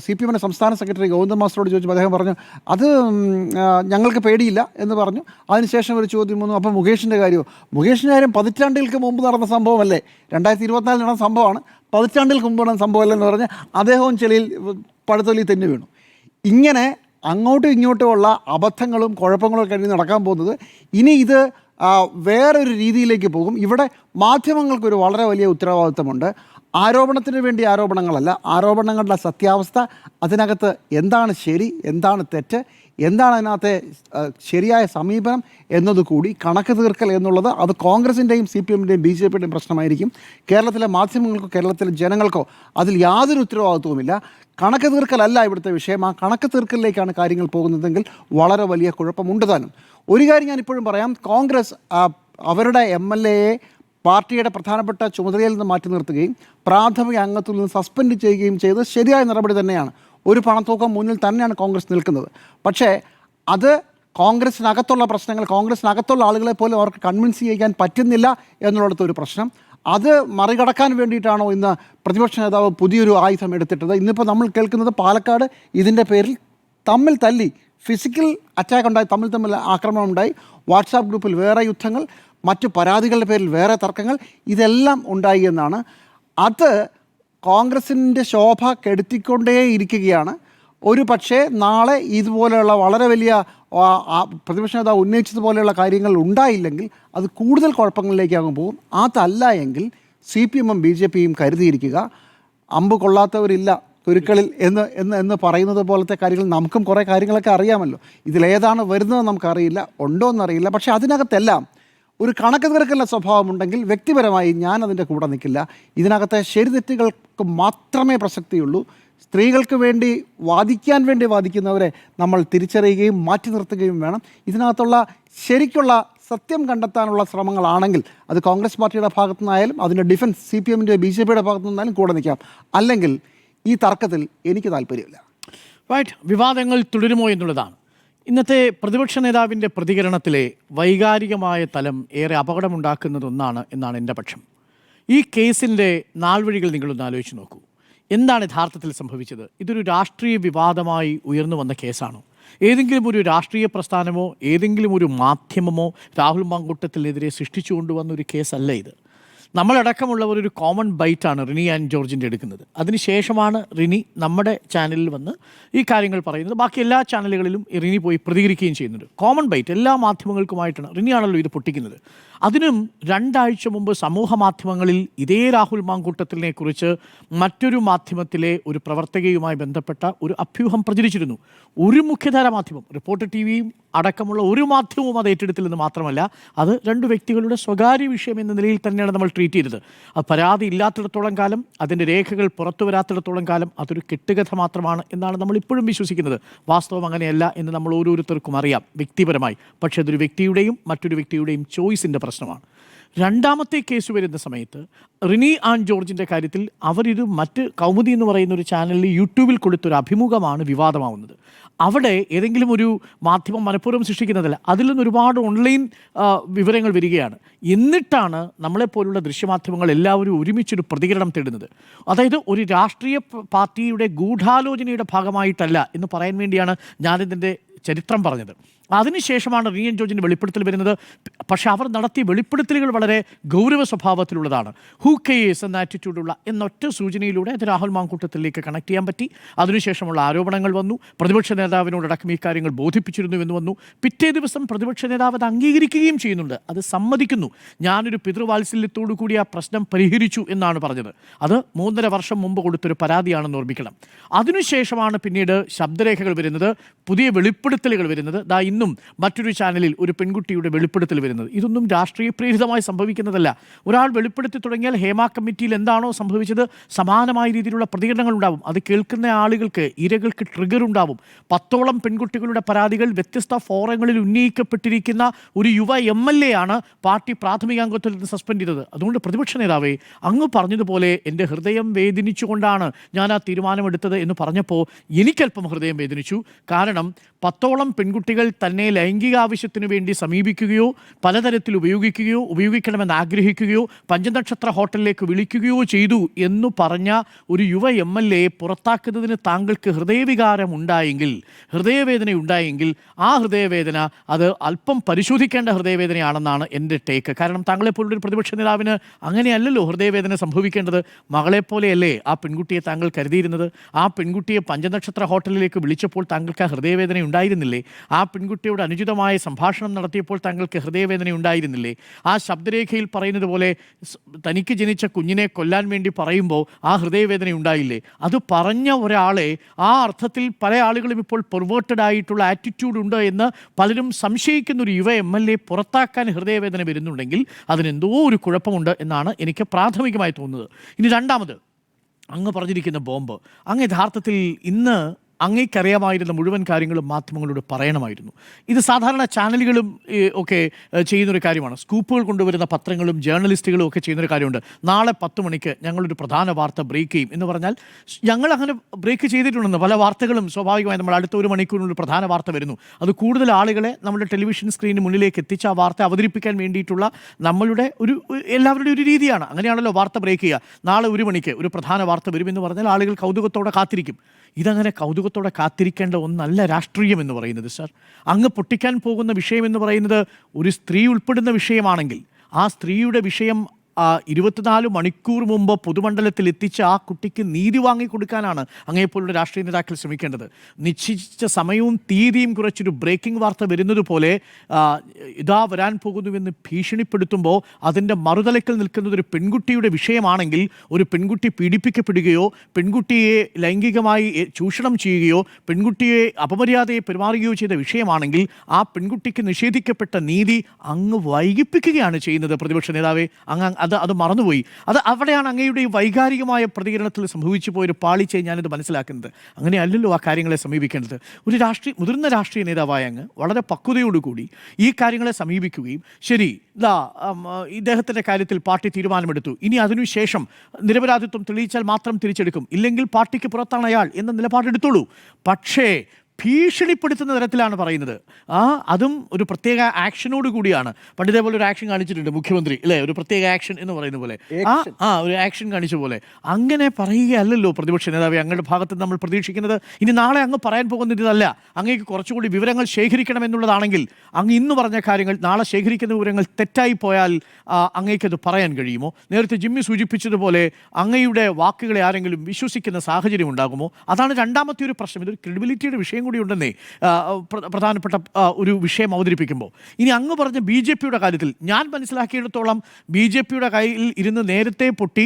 CPM-ൻ്റെ സംസ്ഥാന സെക്രട്ടറി ഗോവിന്ദൻ മാസ്റ്ററോട് ചോദിച്ചപ്പോൾ അദ്ദേഹം പറഞ്ഞു അത് ഞങ്ങൾക്ക് പേടിയില്ല എന്ന് പറഞ്ഞു. അതിനുശേഷം ഒരു ചോദ്യം വന്നു, അപ്പോൾ മുകേഷിൻ്റെ കാര്യം പതിറ്റാണ്ടുകൾക്ക് മുമ്പ് നടന്ന സംഭവമല്ലേ, 2024 നടന്ന സംഭവമാണ്, പതിറ്റാണ്ടുകൾക്ക് മുമ്പ് നടന്ന സംഭവമല്ലെന്ന് പറഞ്ഞ് അദ്ദേഹവും ചെളിയിൽ പടുത്തൊലി തെന്നു വീണു. ഇങ്ങനെ അങ്ങോട്ടും ഇങ്ങോട്ടുമുള്ള അബദ്ധങ്ങളും കുഴപ്പങ്ങളും കഴിഞ്ഞ് നടക്കാൻ പോകുന്നത്. ഇനി ഇത് വേറൊരു രീതിയിലേക്ക് പോകും. ഇവിടെ മാധ്യമങ്ങൾക്കൊരു വളരെ വലിയ ഉത്തരവാദിത്വമുണ്ട്. ആരോപണത്തിന് വേണ്ടി ആരോപണങ്ങളല്ല, ആരോപണങ്ങളുടെ സത്യാവസ്ഥ, അതിനകത്ത് എന്താണ് ശരി, എന്താണ് തെറ്റ്, എന്താണ് അതിനകത്തെ ശരിയായ സമീപനം എന്നതുകൂടി കണക്ക് തീർക്കൽ എന്നുള്ളത് അത് കോൺഗ്രസിൻ്റെയും CPM-ൻ്റെയും BJP-യുടെയും പ്രശ്നമായിരിക്കും. കേരളത്തിലെ മാധ്യമങ്ങൾക്കോ കേരളത്തിലെ ജനങ്ങൾക്കോ അതിൽ യാതൊരു ഉത്തരവാദിത്വവുമില്ല. കണക്ക് തീർക്കലല്ല ഇവിടുത്തെ വിഷയം. ആ കണക്ക് തീർക്കലിലേക്കാണ് കാര്യങ്ങൾ പോകുന്നതെങ്കിൽ വളരെ വലിയ കുഴപ്പമുണ്ട് താനും. ഒരു കാര്യം ഞാൻ ഇപ്പോഴും പറയാം, കോൺഗ്രസ് അവരുടെ MLA-യെ പാർട്ടിയുടെ പ്രധാനപ്പെട്ട ചുമതലയിൽ നിന്ന് മാറ്റി നിർത്തുകയും പ്രാഥമിക അംഗത്തിൽ നിന്ന് സസ്പെൻഡ് ചെയ്യുകയും ചെയ്ത് ശരിയായ നടപടി തന്നെയാണ്. ഒരു പണത്തൂക്കം മുന്നിൽ തന്നെയാണ് കോൺഗ്രസ് നിൽക്കുന്നത്. പക്ഷേ അത് കോൺഗ്രസിനകത്തുള്ള പ്രശ്നങ്ങൾ, കോൺഗ്രസിനകത്തുള്ള ആളുകളെ പോലും അവർക്ക് കൺവിൻസ് ചെയ്യിക്കാൻ പറ്റുന്നില്ല എന്നുള്ളിടത്ത് ഒരു പ്രശ്നം. അത് മറികടക്കാൻ വേണ്ടിയിട്ടാണോ ഇന്ന് പ്രതിപക്ഷ നേതാവ് പുതിയൊരു ആയുധം എടുത്തിട്ടത്? ഇന്നിപ്പോൾ നമ്മൾ കേൾക്കുന്നത് പാലക്കാട് ഇതിൻ്റെ പേരിൽ തമ്മിൽ തല്ലി, ഫിസിക്കൽ അറ്റാക്ക് ഉണ്ടായി, തമ്മിൽ ആക്രമണം ഉണ്ടായി, വാട്സാപ്പ് ഗ്രൂപ്പിൽ വേറെ യുദ്ധങ്ങൾ, മറ്റു പരാതികളുടെ പേരിൽ വേറെ തർക്കങ്ങൾ, ഇതെല്ലാം ഉണ്ടായി എന്നാണ്. അത് കോൺഗ്രസിൻ്റെ ശോഭ കെടുത്തിക്കൊണ്ടേയിരിക്കുകയാണ്. ഒരു പക്ഷേ നാളെ ഇതുപോലെയുള്ള വളരെ വലിയ പ്രതിപക്ഷ നേതാവ് ഉന്നയിച്ചതുപോലെയുള്ള കാര്യങ്ങൾ ഉണ്ടായില്ലെങ്കിൽ അത് കൂടുതൽ കുഴപ്പങ്ങളിലേക്കാകും പോകും. അതല്ല എങ്കിൽ CPM-ഉം BJP-യും കരുതിയിരിക്കുക, അമ്പ് കൊള്ളാത്തവരില്ല തുരുക്കളിൽ എന്ന് പറയുന്നത് പോലത്തെ കാര്യങ്ങൾ നമുക്കും കുറേ കാര്യങ്ങളൊക്കെ അറിയാമല്ലോ. ഇതിലേതാണ് വരുന്നത് നമുക്കറിയില്ല, ഉണ്ടോ എന്നറിയില്ല. പക്ഷേ അതിനകത്തെല്ലാം ഒരു കണക്ക് തീർക്കലുള്ള സ്വഭാവമുണ്ടെങ്കിൽ വ്യക്തിപരമായി ഞാൻ അതിൻ്റെ കൂടെ നിൽക്കില്ല. ഇതിനകത്തെ ശരി തെറ്റുകൾക്ക് മാത്രമേ പ്രസക്തിയുള്ളൂ. സ്ത്രീകൾക്ക് വേണ്ടി വാദിക്കുന്നവരെ നമ്മൾ തിരിച്ചറിയുകയും മാറ്റി നിർത്തുകയും വേണം. ഇതിനകത്തുള്ള ശരിക്കുള്ള സത്യം കണ്ടെത്താനുള്ള ശ്രമങ്ങളാണെങ്കിൽ അത് കോൺഗ്രസ് പാർട്ടിയുടെ ഭാഗത്തു നിന്നായാലും അതിൻ്റെ ഡിഫൻസ് CPM-ൻ്റെ BJP-യുടെ ഭാഗത്തു നിന്നാലും കൂടെ നിൽക്കാം. അല്ലെങ്കിൽ ഈ തർക്കത്തിൽ എനിക്ക് താല്പര്യമില്ല. റൈറ്റ്, വിവാദങ്ങൾ തുടരുമോ എന്നുള്ളതാണ് ഇന്നത്തെ പ്രതിപക്ഷ നേതാവിൻ്റെ പ്രതികരണത്തിലെ വൈകാരികമായ തലം ഏറെ അപകടമുണ്ടാക്കുന്നതൊന്നാണ് എന്നാണ് എൻ്റെ പക്ഷം. ഈ കേസിൻ്റെ നാൾവഴികൾ നിങ്ങളൊന്ന് ആലോചിച്ച് നോക്കൂ. എന്താണ് യഥാർത്ഥത്തിൽ സംഭവിച്ചത്? ഇതൊരു രാഷ്ട്രീയ വിവാദമായി ഉയർന്നു വന്ന കേസാണോ? ഏതെങ്കിലും ഒരു രാഷ്ട്രീയ പ്രസ്ഥാനമോ ഏതെങ്കിലും ഒരു മാധ്യമമോ രാഹുൽ മാങ്കൂട്ടത്തിനെതിരെ സൃഷ്ടിച്ചു കൊണ്ടുവന്ന ഒരു കേസല്ല ഇത്. നമ്മളടക്കമുള്ളവർ ഒരു കോമൺ ബൈറ്റാണ് റിനി ആൻഡ് ജോർജിൻ്റെ എടുക്കുന്നത്. അതിനുശേഷമാണ് റിനി നമ്മുടെ ചാനലിൽ വന്ന് ഈ കാര്യങ്ങൾ പറയുന്നത്. ബാക്കി എല്ലാ ചാനലുകളിലും റിനി പോയി പ്രതികരിക്കുകയും ചെയ്യുന്നുണ്ട്. കോമൺ ബൈറ്റ് എല്ലാ മാധ്യമങ്ങൾക്കുമായിട്ടാണ്. റിനിയാണല്ലോ ഇത് പൊട്ടിക്കുന്നത്. അതിനും 2 ആഴ്ച മുമ്പ് സമൂഹ മാധ്യമങ്ങളിൽ ഇതേ രാഹുൽ മാങ്കൂട്ടത്തിലിനെ കുറിച്ച് മറ്റൊരു മാധ്യമത്തിലെ ഒരു പ്രവർത്തകയുമായി ബന്ധപ്പെട്ട ഒരു അഭ്യൂഹം പ്രചരിച്ചിരുന്നു. ഒരു മുഖ്യധാര മാധ്യമം, റിപ്പോർട്ടർ ടിവിയും അടക്കമുള്ള ഒരു മാധ്യമവും അത് ഏറ്റെടുത്തില്ലെന്ന് മാത്രമല്ല, അത് 2 വ്യക്തികളുടെ സ്വകാര്യ വിഷയം എന്ന നിലയിൽ തന്നെയാണ് നമ്മൾ ട്രീറ്റ് ചെയ്തത്. അത് പരാതി ഇല്ലാത്തിടത്തോളം കാലം, അതിൻ്റെ രേഖകൾ പുറത്തു വരാത്തിടത്തോളം കാലം അതൊരു കെട്ടുകഥ മാത്രമാണ് എന്നാണ് നമ്മൾ ഇപ്പോഴും വിശ്വസിക്കുന്നത്. വാസ്തവം അങ്ങനെയല്ല എന്ന് നമ്മൾ ഓരോരുത്തർക്കും അറിയാം വ്യക്തിപരമായി. പക്ഷേ അതൊരു വ്യക്തിയുടെയും മറ്റൊരു വ്യക്തിയുടെയും ചോയ്സിൻ്റെ പ്രശ്നമാണ്. 2ാമത്തെ കേസ് വരുന്ന സമയത്ത് റിനി ആൻ ജോർജിൻ്റെ കാര്യത്തിൽ അവരിത് മറ്റ് കൗമുദി എന്ന് പറയുന്ന ഒരു ചാനലിൽ യൂട്യൂബിൽ കൊടുത്തൊരു അഭിമുഖമാണ് വിവാദമാവുന്നത്. അവിടെ ഏതെങ്കിലും ഒരു മാധ്യമം മനഃപൂർവ്വം സൃഷ്ടിക്കുന്നതല്ല, അതിൽ നിന്ന് ഒരുപാട് ഓൺലൈൻ വിവരങ്ങൾ വരികയാണ്. എന്നിട്ടാണ് നമ്മളെപ്പോലുള്ള ദൃശ്യമാധ്യമങ്ങൾ എല്ലാവരും ഒരുമിച്ചൊരു പ്രതികരണം തേടുന്നത്. അതായത് ഒരു രാഷ്ട്രീയ പാർട്ടിയുടെ ഗൂഢാലോചനയുടെ ഭാഗമായിട്ടല്ല എന്ന് പറയാൻ വേണ്ടിയാണ് ഞാനിതിൻ്റെ ചരിത്രം പറഞ്ഞത്. അതിനുശേഷമാണ് റിനി ആൻ ജോർജിൻ്റെ വെളിപ്പെടുത്തൽ വരുന്നത്. പക്ഷെ അവർ നടത്തിയ വെളിപ്പെടുത്തലുകൾ വളരെ ഗൗരവ സ്വഭാവത്തിലുള്ളതാണ്. ഹൂ കെയേഴ്സ് എന്ന ആറ്റിറ്റ്യൂഡുള്ള എന്നൊറ്റ സൂചനയിലൂടെ അത് രാഹുൽ മാങ്കൂട്ടത്തിലേക്ക് കണക്ട് ചെയ്യാൻ പറ്റി. അതിനുശേഷമുള്ള ആരോപണങ്ങൾ വന്നു. പ്രതിപക്ഷ നേതാവിനോടക്കം ഈ കാര്യങ്ങൾ ബോധിപ്പിച്ചിരുന്നു എന്ന് വന്നു. പിറ്റേ ദിവസം പ്രതിപക്ഷ നേതാവ് അത് അംഗീകരിക്കുകയും ചെയ്യുന്നുണ്ട്, അത് സമ്മതിക്കുന്നു. ഞാനൊരു പിതൃവാത്സല്യത്തോടു കൂടി ആ പ്രശ്നം പരിഹരിച്ചു എന്നാണ് പറഞ്ഞത്. അത് 3.5 വർഷം മുമ്പ് കൊടുത്തൊരു പരാതിയാണെന്ന് ഓർമ്മിക്കണം. അതിനുശേഷമാണ് പിന്നീട് ശബ്ദരേഖകൾ വരുന്നത്, പുതിയ വെളിപ്പെടുത്തലുകൾ വരുന്നത്. ഇന്നും മറ്റൊരു ചാനലിൽ ഒരു പെൺകുട്ടിയുടെ വെളിപ്പെടുത്തൽ വരുന്നത്. ഇതൊന്നും രാഷ്ട്രീയ പ്രേരിതമായി സംഭവിക്കുന്നതല്ല. ഒരാൾ വെളിപ്പെടുത്തി തുടങ്ങിയാൽ ഹേമ കമ്മിറ്റിയിൽ എന്താണോ സംഭവിച്ചത് സമാനമായ രീതിയിലുള്ള പ്രതികരണങ്ങൾ ഉണ്ടാവും. അത് കേൾക്കുന്ന ആളുകൾക്ക്, ഇരകൾക്ക് ട്രിഗർ ഉണ്ടാവും. 10ഓളം പെൺകുട്ടികളുടെ പരാതികൾ വ്യത്യസ്ത ഫോറങ്ങളിൽ ഉന്നയിക്കപ്പെട്ടിരിക്കുന്ന ഒരു യുവ MLA ആണ് പാർട്ടി പ്രാഥമിക അംഗത്വത്തിൽ നിന്ന് സസ്പെൻഡ് ചെയ്തത്. അതുകൊണ്ട് പ്രതിപക്ഷ നേതാവേ, അങ്ങ് പറഞ്ഞതുപോലെ എൻ്റെ ഹൃദയം വേദനിച്ചുകൊണ്ടാണ് ഞാൻ ആ തീരുമാനമെടുത്തത് എന്ന് പറഞ്ഞപ്പോൾ എനിക്കല്പം ഹൃദയം വേദനിച്ചു. കാരണം 10ഓളം പെൺകുട്ടികൾ തന്നെ ലൈംഗിക ആവശ്യത്തിനു വേണ്ടി സമീപിക്കുകയോ പലതരത്തിൽ ഉപയോഗിക്കണമെന്ന് ആഗ്രഹിക്കുകയോ പഞ്ചനക്ഷത്ര ഹോട്ടലിലേക്ക് വിളിക്കുകയോ ചെയ്തു എന്നു പറഞ്ഞ ഒരു യുവ MLA പുറത്താക്കുന്നതിന് താങ്കൾക്ക് ഹൃദയവികാരം ഉണ്ടായെങ്കിൽ, ഹൃദയവേദന ഉണ്ടായെങ്കിൽ ആ ഹൃദയവേദന അത് അല്പം പരിശോധിക്കേണ്ട ഹൃദയവേദനയാണെന്നാണ് എൻ്റെ ടേക്ക്. കാരണം താങ്കളെപ്പോലൊരു പ്രതിപക്ഷ നേതാവിന് അങ്ങനെയല്ലല്ലോ ഹൃദയവേദന സംഭവിക്കേണ്ടത്. മകളെപ്പോലെയല്ലേ ആ പെൺകുട്ടിയെ താങ്കൾ കരുതിയിരുന്നത്? ആ പെൺകുട്ടിയെ പഞ്ചനക്ഷത്ര ഹോട്ടലിലേക്ക് വിളിച്ചപ്പോൾ താങ്കൾക്ക് ആ ഹൃദയവേദന ഉണ്ടായിരുന്നില്ലേ? ആ പെൺകുട്ടിയോട് അനുചിതമായ സംഭാഷണം നടത്തിയപ്പോൾ താങ്കൾക്ക് ഹൃദയവേദന ഉണ്ടായിരുന്നില്ലേ? ആ ശബ്ദരേഖയിൽ പറയുന്നത് പോലെ തനിക്ക് ജനിച്ച കുഞ്ഞിനെ കൊല്ലാൻ വേണ്ടി പറയുമ്പോൾ ആ ഹൃദയവേദന ഉണ്ടായില്ലേ? അത് പറഞ്ഞ ഒരാളെ ആ അർത്ഥത്തിൽ പല ആളുകളും ഇപ്പോൾ പെർവേർട്ടഡ് ആയിട്ടുള്ള ആറ്റിറ്റ്യൂഡ് ഉണ്ട് എന്ന് പലരും സംശയിക്കുന്ന ഒരു യുവ MLA പുറത്താക്കാൻ ഹൃദയവേദന വരുന്നുണ്ടെങ്കിൽ അതിനെന്തോ ഒരു കുഴപ്പമുണ്ട് എന്നാണ് എനിക്ക് പ്രാഥമികമായി തോന്നുന്നത്. ഇനി 2ാമത്, അങ്ങ് പറഞ്ഞിരിക്കുന്ന ബോംബ്, അങ്ങ് യഥാർത്ഥത്തിൽ ഇന്ന് അങ്ങേക്കറിയാമായിരുന്ന മുഴുവൻ കാര്യങ്ങളും മാധ്യമങ്ങളോട് പറയണമായിരുന്നു. ഇത് സാധാരണ ചാനലുകളും ഒക്കെ ചെയ്യുന്നൊരു കാര്യമാണ്. സ്കൂപ്പുകൾ കൊണ്ടുവരുന്ന പത്രങ്ങളും ജേർണലിസ്റ്റുകളും ഒക്കെ ചെയ്യുന്നൊരു കാര്യമുണ്ട്. നാളെ 10 മണിക്ക് ഞങ്ങളൊരു പ്രധാന വാർത്ത ബ്രേക്ക് ചെയ്യും എന്ന് പറഞ്ഞാൽ ഞങ്ങൾ അങ്ങനെ ബ്രേക്ക് ചെയ്തിട്ടുണ്ടെന്ന് പല വാർത്തകളും സ്വാഭാവികമായി നമ്മൾ അടുത്ത 1 മണിക്കൂറിനുള്ളിൽ പ്രധാന വാർത്ത വരുന്നു. അത് കൂടുതൽ ആളുകളെ നമ്മുടെ ടെലിവിഷൻ സ്ക്രീനിന് മുന്നിലേക്ക് എത്തിച്ച് ആ വാർത്ത അവതരിപ്പിക്കാൻ വേണ്ടിയിട്ടുള്ള നമ്മളുടെ എല്ലാവരുടെയും ഒരു രീതിയാണ്. അങ്ങനെയാണല്ലോ വാർത്ത ബ്രേക്ക് ചെയ്യുക. നാളെ 1 മണിക്ക് ഒരു പ്രധാന വാർത്ത വരുമെന്ന് പറഞ്ഞാൽ ആളുകൾ കൗതുകത്തോടെ കാത്തിരിക്കും. ഇതങ്ങനെ കൗതുകത്തോടെ കാത്തിരിക്കേണ്ട ഒന്നല്ല രാഷ്ട്രീയം എന്ന് പറയുന്നത്. സർ, അങ്ങ് പൊട്ടിക്കാൻ പോകുന്ന വിഷയം എന്ന് പറയുന്നത് ഒരു സ്ത്രീ ഉൾപ്പെടുന്ന വിഷയമാണെങ്കിൽ ആ സ്ത്രീയുടെ വിഷയം 24 മണിക്കൂർ മുമ്പ് പൊതുമണ്ഡലത്തിൽ എത്തിച്ച് ആ കുട്ടിക്ക് നീതി വാങ്ങിക്കൊടുക്കാനാണ് അങ്ങേപ്പോലുള്ള രാഷ്ട്രീയ നേതാക്കൾ ശ്രമിക്കേണ്ടത്. നിശ്ചയിച്ച സമയവും തീയതിയും കുറച്ചൊരു ബ്രേക്കിംഗ് വാർത്ത വരുന്നത് പോലെ ഇതാ വരാൻ പോകുന്നുവെന്ന് ഭീഷണിപ്പെടുത്തുമ്പോൾ അതിൻ്റെ മറുതലക്കൽ നിൽക്കുന്നത് ഒരു പെൺകുട്ടിയുടെ വിഷയമാണെങ്കിൽ, ഒരു പെൺകുട്ടി പീഡിപ്പിക്കപ്പെടുകയോ പെൺകുട്ടിയെ ലൈംഗികമായി ചൂഷണം ചെയ്യുകയോ പെൺകുട്ടിയെ അപമര്യാദയെ പെരുമാറുകയോ ചെയ്ത വിഷയമാണെങ്കിൽ ആ പെൺകുട്ടിക്ക് നിഷേധിക്കപ്പെട്ട നീതി അങ്ങ് വൈകിപ്പിക്കുകയാണ് ചെയ്യുന്നത് പ്രതിപക്ഷ നേതാവെ. അത് മറന്നുപോയി. അവിടെയാണ് അങ്ങയുടെ ഈ വൈകാരികമായ പ്രതികരണത്തിൽ സംഭവിച്ചു പോയൊരു പാളിച്ചയെ ഞാനിത് മനസ്സിലാക്കുന്നത്. അങ്ങനെയല്ലല്ലോ ആ കാര്യങ്ങളെ സമീപിക്കേണ്ടത്. ഒരു മുതിർന്ന രാഷ്ട്രീയ നേതാവായ അങ്ങ് വളരെ പക്വതയോടുകൂടി ഈ കാര്യങ്ങളെ സമീപിക്കുകയും, ശരി ഇദ്ദേഹത്തിൻ്റെ കാര്യത്തിൽ പാർട്ടി തീരുമാനമെടുത്തു, ഇനി അതിനുശേഷം നിരപരാധിത്വം തെളിയിച്ചാൽ മാത്രം തിരിച്ചെടുക്കും, ഇല്ലെങ്കിൽ പാർട്ടിക്ക് പുറത്താണ് അയാൾ എന്ന നിലപാടെടുത്തോളൂ. പക്ഷേ ഭീഷണിപ്പെടുത്തുന്ന തരത്തിലാണ് പറയുന്നത്. അതും ഒരു പ്രത്യേക ആക്ഷനോട് കൂടിയാണ്. പണ്ടിതേപോലെ ഒരു ആക്ഷൻ കാണിച്ചിട്ടുണ്ട് മുഖ്യമന്ത്രി, അല്ലേ? ഒരു പ്രത്യേക ആക്ഷൻ എന്ന് പറയുന്ന പോലെ ഒരു ആക്ഷൻ കാണിച്ച പോലെ. അങ്ങനെ പറയുകയല്ലല്ലോ പ്രതിപക്ഷ നേതാവെ അങ്ങയുടെ ഭാഗത്ത് നമ്മൾ പ്രതീക്ഷിക്കുന്നത്. ഇനി നാളെ അങ്ങ് പറയാൻ പോകുന്നത് ഇതല്ല, അങ്ങേക്ക് കുറച്ചുകൂടി വിവരങ്ങൾ ശേഖരിക്കണം എന്നുള്ളതാണെങ്കിൽ അങ്ങ് ഇന്ന് പറഞ്ഞ കാര്യങ്ങൾ നാളെ ശേഖരിക്കുന്ന വിവരങ്ങൾ തെറ്റായി പോയാൽ അങ്ങേക്കത് പറയാൻ കഴിയുമോ? നേരത്തെ ജിമ്മി സൂചിപ്പിച്ചതുപോലെ അങ്ങയുടെ വാക്കുകളെ ആരെങ്കിലും വിശ്വസിക്കുന്ന സാഹചര്യം ഉണ്ടാകുമോ? അതാണ് 2ാമത്തെ ഒരു പ്രശ്നം. ഇതൊരു ക്രെഡിബിലിറ്റിയുടെ വിഷയം വിഷയം കൂടി ഉണ്ടെന്നേ പ്രധാനപ്പെട്ട ഒരു വിഷയം അവതരിപ്പിക്കുമ്പോൾ. ഇനി അങ്ങ് പറഞ്ഞ BJP-യുടെ കാര്യത്തിൽ ഞാൻ മനസ്സിലാക്കിയിടത്തോളം BJP-യുടെ കയ്യിൽ ഇരുന്ന് നേരത്തെ പൊട്ടി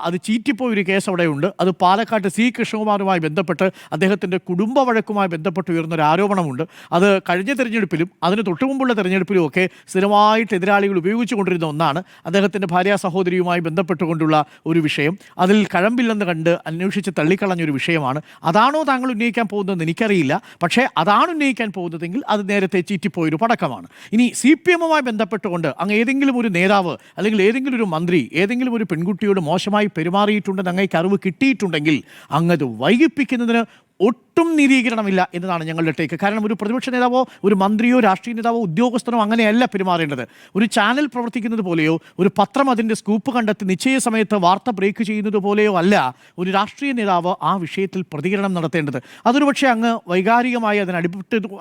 അത് ചീറ്റിപ്പോയൊരു കേസ് അവിടെയുണ്ട്. അത് പാലക്കാട്ട് C. കൃഷ്ണകുമാറുമായി ബന്ധപ്പെട്ട് അദ്ദേഹത്തിൻ്റെ കുടുംബ വഴക്കുമായി ബന്ധപ്പെട്ട് ഉയർന്നൊരു ആരോപണമുണ്ട്. അത് കഴിഞ്ഞ തെരഞ്ഞെടുപ്പിലും അതിന് തൊട്ടുമുമ്പുള്ള തെരഞ്ഞെടുപ്പിലും ഒക്കെ സ്ഥിരമായിട്ട് എതിരാളികൾ ഉപയോഗിച്ചു കൊണ്ടിരുന്ന ഒന്നാണ്. അദ്ദേഹത്തിൻ്റെ ഭാര്യാ സഹോദരിയുമായി ബന്ധപ്പെട്ടുകൊണ്ടുള്ള ഒരു വിഷയം, അതിൽ കഴമ്പില്ലെന്ന് കണ്ട് അന്വേഷിച്ച് തള്ളിക്കളഞ്ഞൊരു വിഷയമാണ്. അതാണോ താങ്കൾ ഉന്നയിക്കാൻ പോകുന്നതെന്ന് എനിക്കറിയില്ല. പക്ഷേ അതാണ് ഉന്നയിക്കാൻ പോകുന്നതെങ്കിൽ അത് നേരത്തെ ചീറ്റിപ്പോയൊരു പടക്കമാണ്. ഇനി CPM-മായി ബന്ധപ്പെട്ടുകൊണ്ട് അങ്ങ് ഏതെങ്കിലും ഒരു നേതാവ് അല്ലെങ്കിൽ ഏതെങ്കിലും ഒരു മന്ത്രി ഏതെങ്കിലും ഒരു പെൺകുട്ടിയോട് മോശമായി പെരുമാറിയിട്ടുണ്ടെന്ന് അങ്ങേക്ക് അറിവ് കിട്ടിയിട്ടുണ്ടെങ്കിൽ അങ്ങത് വൈകിപ്പിക്കുന്നതിന് ഒട്ടും നീതീകരണമില്ല എന്നതാണ് ഞങ്ങളുടെ ടേക്ക്. കാരണം ഒരു പ്രതിപക്ഷ നേതാവോ ഒരു മന്ത്രിയോ രാഷ്ട്രീയ നേതാവോ ഉദ്യോഗസ്ഥനോ അങ്ങനെയല്ല പെരുമാറേണ്ടത്. ഒരു ചാനൽ പ്രവർത്തിക്കുന്നത് പോലെയോ ഒരു പത്രം അതിൻ്റെ സ്കൂപ്പ് കണ്ടെത്തി നിശ്ചയ സമയത്ത് വാർത്ത ബ്രേക്ക് ചെയ്യുന്നത് പോലെയോ അല്ല ഒരു രാഷ്ട്രീയ നേതാവ് ആ വിഷയത്തിൽ പ്രതികരണം നടത്തേണ്ടത്. അതൊരു പക്ഷേ അങ്ങ് വൈകാരികമായി അതിന്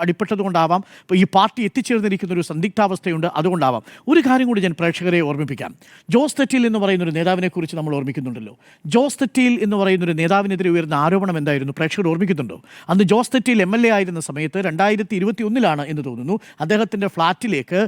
അടിപ്പെട്ടതുകൊണ്ടാവാം. ഇപ്പോൾ ഈ പാർട്ടി എത്തിച്ചേർന്നിരിക്കുന്ന ഒരു സന്ദിഗ്ധാവസ്ഥയുണ്ട്, അതുകൊണ്ടാവാം. ഒരു കാര്യം കൂടി ഞാൻ പ്രേക്ഷകരെ ഓർമ്മിപ്പിക്കാം. ജോസ് തെറ്റിൽ എന്ന് പറയുന്ന ഒരു നേതാവിനെ കുറിച്ച് നമ്മൾ ഓർമ്മിക്കുന്നുണ്ടല്ലോ. ജോസ് തെറ്റിൽ എന്ന് പറയുന്ന ഒരു നേതാവിനെതിരെ ഉയർന്ന ആരോപണം എന്തായിരുന്നു? പ്രേക്ഷകർ ഓർമ്മിക്കുന്നുണ്ടോ? അന്ന് ജോസ് തെറ്റിൽ MLA ആയിരുന്ന സമയത്ത് 2021 എന്ന് തോന്നുന്നു അദ്ദേഹത്തിൻ്റെ ഫ്ലാറ്റിലേക്ക്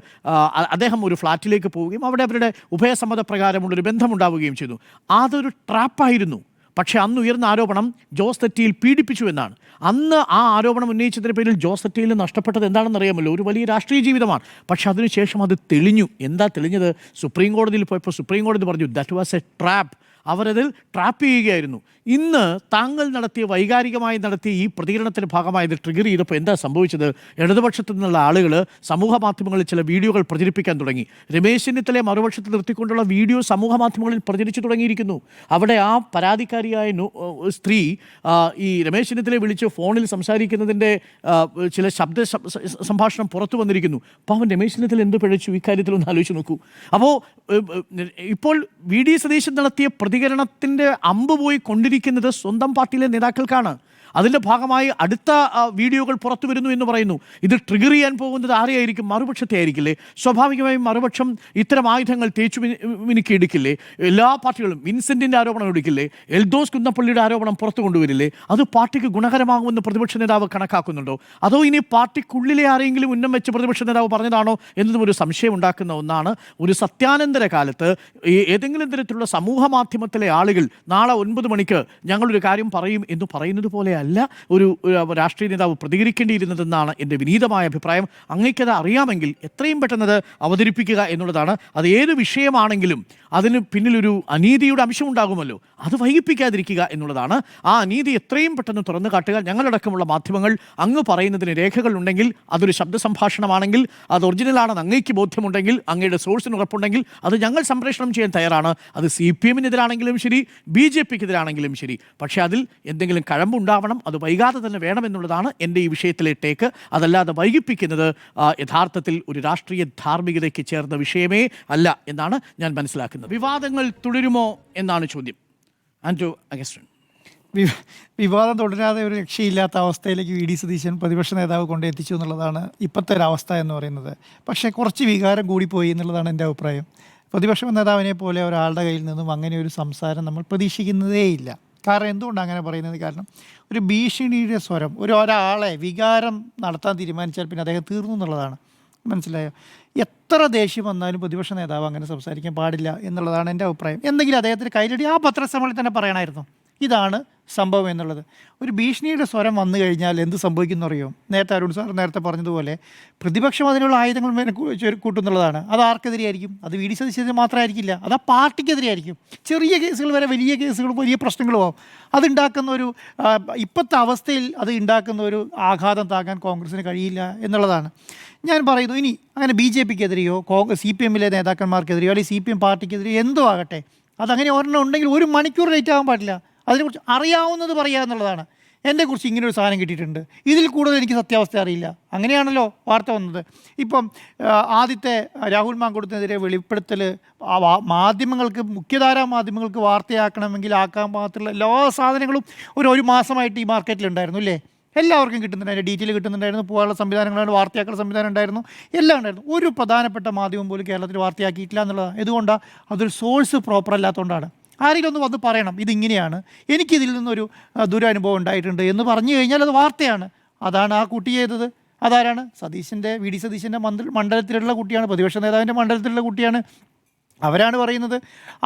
അദ്ദേഹം ഒരു ഫ്ലാറ്റിലേക്ക് പോവുകയും അവിടെ അവരുടെ ഉഭയസമ്മതപ്രകാരമുള്ളൊരു ബന്ധമുണ്ടാവുകയും ചെയ്തു. അതൊരു ട്രാപ്പായിരുന്നു. പക്ഷേ അന്ന് ഉയർന്ന ആരോപണം ജോസ് തെറ്റിയിൽ പീഡിപ്പിച്ചു എന്നാണ്. അന്ന് ആ ആരോപണം ഉന്നയിച്ചതിൻ്റെ പേരിൽ ജോസ് തെറ്റിയിൽ നഷ്ടപ്പെട്ടത് എന്താണെന്ന് അറിയാമല്ലോ? ഒരു വലിയ രാഷ്ട്രീയ ജീവിതമാണ്. പക്ഷേ അതിനുശേഷം അത് തെളിഞ്ഞു. എന്താ തെളിഞ്ഞത്? സുപ്രീം കോടതിയിൽ പോയപ്പോൾ സുപ്രീം കോടതി പറഞ്ഞു ദാറ്റ് വാസ് എ ട്രാപ്പ്. അവരതിൽ ട്രാപ്പ് ചെയ്യുകയായിരുന്നു. ഇന്ന് താങ്കൾ വൈകാരികമായി നടത്തിയ ഈ പ്രതികരണത്തിൻ്റെ ഭാഗമായത് ട്രിഗർ ചെയ്തപ്പോൾ എന്താ സംഭവിച്ചത്? ഇടതുപക്ഷത്തു നിന്നുള്ള ആളുകൾ സമൂഹ മാധ്യമങ്ങളിൽ ചില വീഡിയോകൾ പ്രചരിപ്പിക്കാൻ തുടങ്ങി. രമേശ് ചെന്നിത്തലയെ മറുപക്ഷത്ത് നിർത്തിക്കൊണ്ടുള്ള വീഡിയോ സമൂഹ മാധ്യമങ്ങളിൽ പ്രചരിച്ചു തുടങ്ങിയിരിക്കുന്നു. അവിടെ ആ പരാതിക്കാരിയായ സ്ത്രീ ഈ രമേശ് ചെന്നിത്തലയെ വിളിച്ച് ഫോണിൽ സംസാരിക്കുന്നതിൻ്റെ ചില ശബ്ദ സംഭാഷണം പുറത്തു വന്നിരിക്കുന്നു. അപ്പോൾ അവൻ രമേശ് ചെന്നിത്തല എന്ത് പിഴച്ചു? ഇക്കാര്യത്തിലൊന്ന് ആലോചിച്ച് നോക്കൂ. അപ്പോൾ ഇപ്പോൾ VD സതീശൻ നടത്തിയ പ്രതികരണത്തിൻ്റെ അമ്പ് പോയി കൊണ്ടിരിക്കുന്നത് സ്വന്തം പാർട്ടിയിലെ നേതാക്കൾക്കാണ്. അതിൻ്റെ ഭാഗമായി അടുത്ത വീഡിയോകൾ പുറത്തു വരുന്നു എന്ന് പറയുന്നു. ഇത് ട്രിഗർ ചെയ്യാൻ പോകുന്നത് ആരെയായിരിക്കും? മറുപക്ഷത്തെ ആയിരിക്കില്ലേ? സ്വാഭാവികമായും മറുപക്ഷം ഇത്തരം ആയുധങ്ങൾ തേച്ചു മിനുക്കി എടുക്കില്ലേ? എല്ലാ പാർട്ടികളും വിൻസെൻറ്റിൻ്റെ ആരോപണം എടുക്കില്ലേ? എൽദോസ് കുന്നപ്പള്ളിയുടെ ആരോപണം പുറത്തു കൊണ്ടുവരില്ലേ? അത് പാർട്ടിക്ക് ഗുണകരമാകുമെന്ന് പ്രതിപക്ഷ നേതാവ് കണക്കാക്കുന്നുണ്ടോ? അതോ ഇനി പാർട്ടിക്കുള്ളിലെ ആരെങ്കിലും ഉന്നം വെച്ച് പ്രതിപക്ഷ നേതാവ് പറഞ്ഞതാണോ എന്നതും ഒരു സംശയം ഉണ്ടാക്കുന്ന ഒന്നാണ്. ഒരു സത്യാനന്തര കാലത്ത് ഏതെങ്കിലും തരത്തിലുള്ള സമൂഹ മാധ്യമത്തിലെ ആളുകൾ നാളെ 9 മണിക്ക് ഞങ്ങളൊരു കാര്യം പറയും എന്ന് പറയുന്നത് പോലെ അല്ല ഒരു രാഷ്ട്രീയ നേതാവ് പ്രതികരിക്കേണ്ടിയിരുന്നതെന്നാണ് എൻ്റെ വിനീതമായ അഭിപ്രായം. അങ്ങേക്കത് അറിയാമെങ്കിൽ എത്രയും പെട്ടെന്നത് അവതരിപ്പിക്കുക എന്നുള്ളതാണ്. അത് ഏത് വിഷയമാണെങ്കിലും അതിന് പിന്നിലൊരു അനീതിയുടെ അംശമുണ്ടാകുമല്ലോ, അത് വൈകിപ്പിക്കാതിരിക്കുക എന്നുള്ളതാണ്. ആ അനീതി എത്രയും പെട്ടെന്ന് തുറന്നു കാട്ടുക. ഞങ്ങളടക്കമുള്ള മാധ്യമങ്ങൾ അങ്ങ് പറയുന്നതിന് രേഖകളുണ്ടെങ്കിൽ, അതൊരു ശബ്ദ സംഭാഷണമാണെങ്കിൽ, അത് ഒറിജിനലാണെന്ന് അങ്ങേക്ക് ബോധ്യമുണ്ടെങ്കിൽ, അങ്ങയുടെ സോഴ്സിന് ഉറപ്പുണ്ടെങ്കിൽ അത് ഞങ്ങൾ സംപ്രേഷണം ചെയ്യാൻ തയ്യാറാണ്. അത് CPM-നെതിരാണെങ്കിലും ശരി, BJP-ക്കെതിരാണെങ്കിലും ശരി. പക്ഷേ അതിൽ എന്തെങ്കിലും കഴമ്പുണ്ടാവണം, അത് വൈകാതെ തന്നെ വേണമെന്നുള്ളതാണ് എൻ്റെ ഈ വിഷയത്തിലെ ടേക്ക്. അതല്ലാതെ വൈകിപ്പിക്കുന്നത് യഥാർത്ഥത്തിൽ ഒരു രാഷ്ട്രീയ ധാർമ്മികതയ്ക്ക് ചേർന്ന വിഷയമേ അല്ല എന്നാണ് ഞാൻ മനസ്സിലാക്കുന്നത്. വിവാദങ്ങൾ തുടരുമോ എന്നാണ് ചോദ്യം. Andrew Augustine. വിവാദം തുടരാതെ ഒരു രക്ഷയില്ലാത്ത അവസ്ഥയിലേക്ക് VD സതീശൻ പ്രതിപക്ഷ നേതാവ് കൊണ്ടെത്തിച്ചു എന്നുള്ളതാണ് ഇപ്പോഴത്തെ ഒരവസ്ഥ എന്ന് പറയുന്നത്. പക്ഷേ കുറച്ച് വികാരം കൂടിപ്പോയി എന്നുള്ളതാണ് എൻ്റെ അഭിപ്രായം. പ്രതിപക്ഷ നേതാവിനെ പോലെ ഒരാളുടെ കയ്യിൽ നിന്നും അങ്ങനെ ഒരു സംസാരം നമ്മൾ പ്രതീക്ഷിക്കുന്നതേയില്ല. കാരണം എന്തുകൊണ്ടാണ് അങ്ങനെ പറയുന്നത്? കാരണം ഒരു ഭീഷണിയുടെ സ്വരം, ഒരാളെ വികാരം നടത്താൻ തീരുമാനിച്ചാൽ പിന്നെ അദ്ദേഹം തീർന്നു എന്നുള്ളതാണ്. മനസ്സിലായോ? എത്ര ദേഷ്യം വന്നാലും പ്രതിപക്ഷ നേതാവ് അങ്ങനെ സംസാരിക്കാൻ പാടില്ല എന്നുള്ളതാണ് എൻ്റെ അഭിപ്രായം. എന്തെങ്കിലും അദ്ദേഹത്തിന് കയ്യിലടി ആ പത്രസമ്മേളനത്തിൽ തന്നെ പറയണമായിരുന്നു ഇതാണ് സംഭവം എന്നുള്ളത്. ഒരു ഭീഷണിയുടെ സ്വരം വന്നു കഴിഞ്ഞാൽ എന്ത് സംഭവിക്കുന്നറിയോ? നേരത്തെ അരുൺ സാർ നേരത്തെ പറഞ്ഞതുപോലെ പ്രതിപക്ഷം അതിനുള്ള ആയുധങ്ങൾ കൂട്ടുന്നുള്ളതാണ്. അത് ആർക്കെതിരെയായിരിക്കും? അത് VD സതീശന് മാത്രമായിരിക്കില്ല, അത് ആ പാർട്ടിക്കെതിരെയായിരിക്കും. ചെറിയ കേസുകൾ വരെ വലിയ കേസുകളും വലിയ പ്രശ്നങ്ങളും ആവും. അതുണ്ടാക്കുന്ന ഒരു ഇപ്പോഴത്തെ അവസ്ഥയിൽ അത് ഉണ്ടാക്കുന്ന ഒരു ആഘാതം താങ്ങാൻ കോൺഗ്രസ്സിന് കഴിയില്ല എന്നുള്ളതാണ് ഞാൻ പറയുന്നു. ഇനി അങ്ങനെ BJP-ക്കെതിരെയോ CPM-ലെ നേതാക്കന്മാർക്കെതിരെയോ അല്ലെങ്കിൽ CPM പാർട്ടിക്കെതിരെയോ എന്തോ ആകട്ടെ, അതങ്ങനെ ഒരെണ്ണം ഉണ്ടെങ്കിൽ 1 മണിക്കൂർ ലേറ്റ് ആകാൻ പാടില്ല. അതിനെക്കുറിച്ച് അറിയാവുന്നത് പറയുക എന്നുള്ളതാണ്. എന്നെക്കുറിച്ച് ഇങ്ങനൊരു സാധനം കിട്ടിയിട്ടുണ്ട്, ഇതിൽ കൂടുതൽ എനിക്ക് സത്യാവസ്ഥ അറിയില്ല, അങ്ങനെയാണല്ലോ വാർത്ത വന്നത്. ഇപ്പം ആദ്യത്തെ രാഹുൽ മാങ്കൂട്ടത്തിനെതിരെ വെളിപ്പെടുത്തൽ മാധ്യമങ്ങൾക്ക്, മുഖ്യധാരാ മാധ്യമങ്ങൾക്ക് വാർത്തയാക്കണമെങ്കിൽ ആക്കാൻ മാത്രമുള്ള എല്ലാ സാധനങ്ങളും ഒരു മാസമായിട്ട് ഈ മാർക്കറ്റിലുണ്ടായിരുന്നു അല്ലേ? എല്ലാവർക്കും കിട്ടുന്നുണ്ടായിരുന്നു, ഡീറ്റെയിൽ കിട്ടുന്നുണ്ടായിരുന്നു, പോകാനുള്ള സംവിധാനങ്ങളാണ്, വാർത്തയാക്കുന്ന സംവിധാനം ഉണ്ടായിരുന്നു, എല്ലാം ഉണ്ടായിരുന്നു. ഒരു പ്രധാനപ്പെട്ട മാധ്യമം പോലും കേരളത്തിൽ വാർത്തയാക്കിയിട്ടില്ല എന്നുള്ളതാണ്. എന്തുകൊണ്ടാണ്? അതൊരു സോഴ്സ് പ്രോപ്പർ അല്ലാത്തതുകൊണ്ടാണ്. ആരെങ്കിലും ഒന്ന് വന്ന് പറയണം ഇതിങ്ങനെയാണ്, എനിക്കിതിൽ നിന്നൊരു ദുരനുഭവം ഉണ്ടായിട്ടുണ്ട് എന്ന് പറഞ്ഞു കഴിഞ്ഞാൽ അത് വാർത്തയാണ്. അതാണ് ആ കുട്ടി ചെയ്തത്. അതാരാണ്? സതീശൻ്റെ വി.ഡി. സതീശൻ്റെ മണ്ഡലത്തിലുള്ള കുട്ടിയാണ്, പ്രതിപക്ഷ നേതാവിൻ്റെ മണ്ഡലത്തിലുള്ള കുട്ടിയാണ്. അവരാണ് പറയുന്നത്.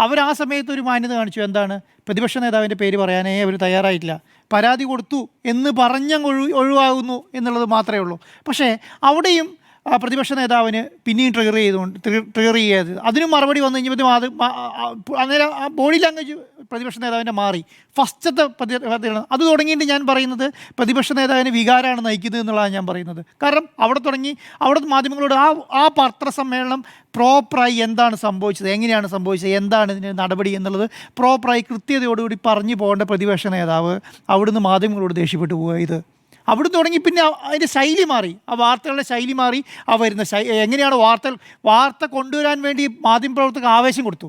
അവർ ആ സമയത്ത് ഒരു മാന്യത കാണിച്ചു. എന്താണ്? പ്രതിപക്ഷ നേതാവിൻ്റെ പേര് പറയാനേ അവർ തയ്യാറായിട്ടില്ല. പരാതി കൊടുത്തു എന്ന് പറഞ്ഞങ്ങ് ഒഴിവാകുന്നു എന്നുള്ളത് മാത്രമേ ഉള്ളൂ. പക്ഷേ അവിടെയും പ്രതിപക്ഷ നേതാവിന് പിന്നെയും ട്രിഗർ ചെയ്ത് അതിനും മറുപടി വന്നു കഴിഞ്ഞപ്പോൾ അന്നേരം ആ ബോഡി ലാംഗ്വേജ് പ്രതിപക്ഷ നേതാവിൻ്റെ മാറി. ഫസ്റ്റത്തെ പ്രതികരണം അത് തുടങ്ങിയിട്ട് ഞാൻ പറയുന്നത് പ്രതിപക്ഷ നേതാവിന് വികാരമാണ് നയിക്കുന്നത് എന്നുള്ളതാണ് ഞാൻ പറയുന്നത്. കാരണം അവിടെ മാധ്യമങ്ങളോട് ആ പത്രസമ്മേളനം പ്രോപ്പറായി എന്താണ് സംഭവിച്ചത്, എങ്ങനെയാണ് സംഭവിച്ചത്, എന്താണ് ഇതിന് നടപടി എന്നുള്ളത് പ്രോപ്പറായി കൃത്യതയോടുകൂടി പറഞ്ഞു പോകേണ്ട പ്രതിപക്ഷ നേതാവ് അവിടുന്ന് മാധ്യമങ്ങളോട് ദേഷ്യപ്പെട്ടു പോവുക. അവിടെ തുടങ്ങി പിന്നെ അതിൻ്റെ ശൈലി മാറി, ആ വാർത്തകളുടെ ശൈലി മാറി. ആ വരുന്ന എങ്ങനെയാണ് വാർത്ത കൊണ്ടുവരാൻ വേണ്ടി മാധ്യമപ്രവർത്തകർ ആവേശം കൊടുത്തു.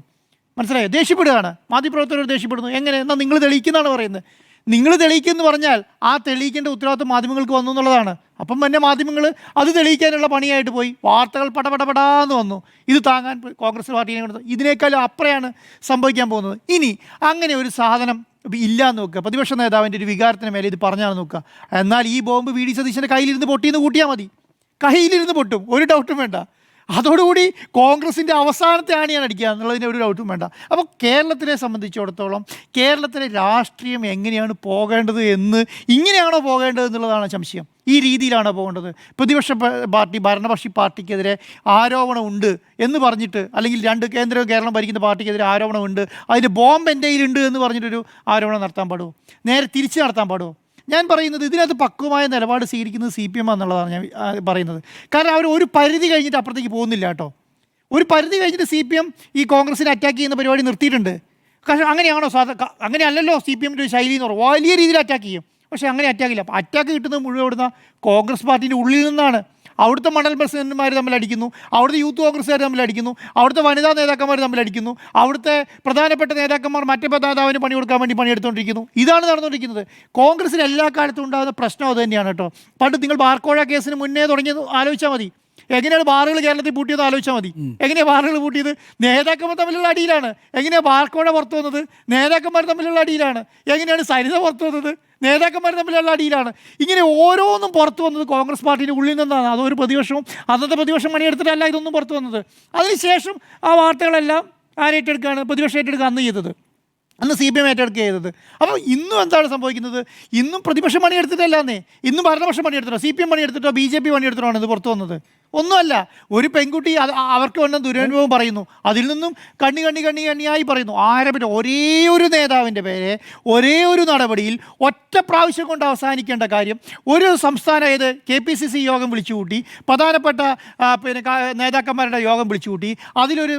മനസ്സിലായോ? ദേഷ്യപ്പെടുകയാണ്, മാധ്യമപ്രവർത്തകർ ദേഷ്യപ്പെടുന്നു. എങ്ങനെ? എന്നാൽ നിങ്ങൾ തെളിയിക്കുന്നതാണ് പറയുന്നത്. നിങ്ങൾ തെളിയിക്കുമെന്ന് പറഞ്ഞാൽ ആ തെളിയിക്കേണ്ട ഉത്തരവാദിത്വം മാധ്യമങ്ങൾക്ക് വന്നു എന്നുള്ളതാണ്. അപ്പം തന്നെ മാധ്യമങ്ങൾ അത് തെളിയിക്കാനുള്ള പണിയായിട്ട് പോയി. വാർത്തകൾ പടപടപടാന്ന് വന്നു. ഇത് താങ്ങാൻ കോൺഗ്രസ് പാർട്ടിയെ കൊണ്ട് ഇതിനേക്കാളും അപ്പുറയാണ് സംഭവിക്കാൻ പോകുന്നത്. ഇനി അങ്ങനെ ഒരു സാധനം ഇല്ലാന്ന് നോക്കുക, പ്രതിപക്ഷ നേതാവിൻ്റെ ഒരു വികാരത്തിന് മേലെ ഇത് പറഞ്ഞാൽ നോക്കുക. എന്നാൽ ഈ ബോംബ് വി.ഡി. സതീശൻ്റെ കയ്യിലിരുന്ന് പൊട്ടിയെന്ന് കൂട്ടിയാൽ മതി. കയ്യിലിരുന്ന് പൊട്ടും, ഒരു ഡൗട്ടും വേണ്ട. അതോടുകൂടി കോൺഗ്രസിൻ്റെ അവസാനത്തെ ആണിയാണ് അടിക്കുക എന്നുള്ളതിന് ഒരു ഡൗട്ടും വേണ്ട. അപ്പോൾ കേരളത്തിനെ സംബന്ധിച്ചിടത്തോളം കേരളത്തിലെ രാഷ്ട്രീയം എങ്ങനെയാണ് പോകേണ്ടത് ഇങ്ങനെയാണോ പോകേണ്ടത് എന്നുള്ളതാണ് സംശയം. ഈ രീതിയിലാണോ പോകേണ്ടത്? പ്രതിപക്ഷ പാർട്ടി ഭരണപക്ഷി പാർട്ടിക്കെതിരെ ആരോപണമുണ്ട് എന്ന് പറഞ്ഞിട്ട്, അല്ലെങ്കിൽ കേരളം ഭരിക്കുന്ന പാർട്ടിക്കെതിരെ ആരോപണമുണ്ട്, അതിന് ബോംബ് എൻ്റെ കയ്യിലുണ്ട് എന്ന് പറഞ്ഞിട്ടൊരു ആരോപണം നടത്താൻ പാടുമോ? നേരെ തിരിച്ച് നടത്താൻ പാടുമോ? ഞാൻ പറയുന്നത് ഇതിനകത്ത് പക്വമായ നിലപാട് സ്വീകരിക്കുന്നത് CPM എന്നുള്ളതാണ് ഞാൻ പറയുന്നത്. കാരണം അവർ ഒരു പരിധി കഴിഞ്ഞിട്ട് അപ്പുറത്തേക്ക് പോകുന്നില്ല കേട്ടോ. ഒരു പരിധി കഴിഞ്ഞിട്ട് CPM ഈ കോൺഗ്രസിനെ അറ്റാക്ക് ചെയ്യുന്ന പരിപാടി നിർത്തിയിട്ടുണ്ട്. പക്ഷേ അങ്ങനെയാണോ അങ്ങനെയല്ലല്ലോ CPMൻ്റെ ഒരു ശൈലി എന്ന് പറയുന്നത്. വലിയ രീതിയിൽ അറ്റാക്ക് ചെയ്യും, പക്ഷേ അങ്ങനെ അറ്റാക്കില്ല. അപ്പോൾ അറ്റാക്ക് കിട്ടുന്നത് മുഴുവൻ ഇവിടുന്ന് കോൺഗ്രസ് പാർട്ടീൻ്റെ ഉള്ളിൽ നിന്നാണ്. അവിടുത്തെ മണ്ഡലം പ്രസിഡന്റുമാർ തമ്മിൽ അടിക്കുന്നു, അവിടുത്തെ യൂത്ത് കോൺഗ്രസ്സുകാർ തമ്മിൽ അടിക്കുന്നു, അവിടുത്തെ വനിതാ നേതാക്കന്മാർ തമ്മിൽ അടിക്കുന്നു, അവിടുത്തെ പ്രധാനപ്പെട്ട നേതാക്കന്മാർ മറ്റേ നേതാവിന് പണി കൊടുക്കാൻ വേണ്ടി പണിയെടുത്തുകൊണ്ടിരിക്കുന്നു. ഇതാണ് നടന്നുകൊണ്ടിരിക്കുന്നത്. കോൺഗ്രസിന് എല്ലാ കാലത്തും ഉണ്ടാകുന്ന പ്രശ്നം അത് തന്നെയാണ് കേട്ടോ. പണ്ട് നിങ്ങൾ ബാർക്കോഴ കേസിന് മുന്നേ തുടങ്ങിയത് ആലോചിച്ചാൽ മതി. എങ്ങനെയാണ് ബാറുകൾ കേരളത്തിൽ പൂട്ടിയത് ആലോചിച്ചാൽ മതി. എങ്ങനെയാണ് ബാറുകൾ പൂട്ടിയത്? നേതാക്കന്മാർ തമ്മിലുള്ള അടിയിലാണ്. എങ്ങനെയാണ് ബാർക്കോഴ പുറത്തു വന്നത്? നേതാക്കന്മാർ തമ്മിലുള്ള അടിയിലാണ്. എങ്ങനെയാണ് സരിത പുറത്തു വന്നത്? നേതാക്കന്മാർ തമ്മിലുള്ള അടിയിലാണ്. ഇങ്ങനെ ഓരോന്നും പുറത്തു വന്നത് കോൺഗ്രസ് പാർട്ടിയുടെ ഉള്ളിൽ നിന്നാണ്. അതൊരു പ്രതിപക്ഷവും അന്നത്തെ പ്രതിപക്ഷം പണിയെടുത്തിട്ടല്ല ഇതൊന്നും പുറത്തു വന്നത്. അതിനുശേഷം ആ വാർത്തകളെല്ലാം ആരേറ്റെടുക്കുകയാണ്? പ്രതിപക്ഷം ഏറ്റെടുക്കുക അന്ന് ചെയ്തത്, അന്ന് CPM ഏറ്റെടുക്കുക ചെയ്തത്. അപ്പോൾ ഇന്നും എന്താണ് സംഭവിക്കുന്നത്? ഇന്നും പ്രതിപക്ഷം പണിയെടുത്തിട്ടല്ലാന്നേ, ഇന്നും ഭരണപക്ഷം പണിയെടുത്തിട്ടോ, CPM പണിയെടുത്തിട്ടോ, BJP പണിയെടുത്തിട്ടോ ആണ് ഇത് പുറത്തു വന്നത്. ഒന്നുമല്ല. ഒരു പെൺകുട്ടി അവർക്ക് വന്ന ദുരനുഭവം പറയുന്നു, അതിൽ നിന്നും കണ്ണിയായി പറയുന്നു. ആരെ പറ്റും? ഒരേ ഒരു നേതാവിൻ്റെ പേരെ ഒരേ ഒരു നടപടിയിൽ ഒറ്റ പ്രാവശ്യം കൊണ്ട് അവസാനിക്കേണ്ട കാര്യം ഒരു സംസ്ഥാന KPCC യോഗം വിളിച്ചു കൂട്ടി, പ്രധാനപ്പെട്ട നേതാക്കന്മാരുടെ യോഗം വിളിച്ചു കൂട്ടി, അതിലൊരു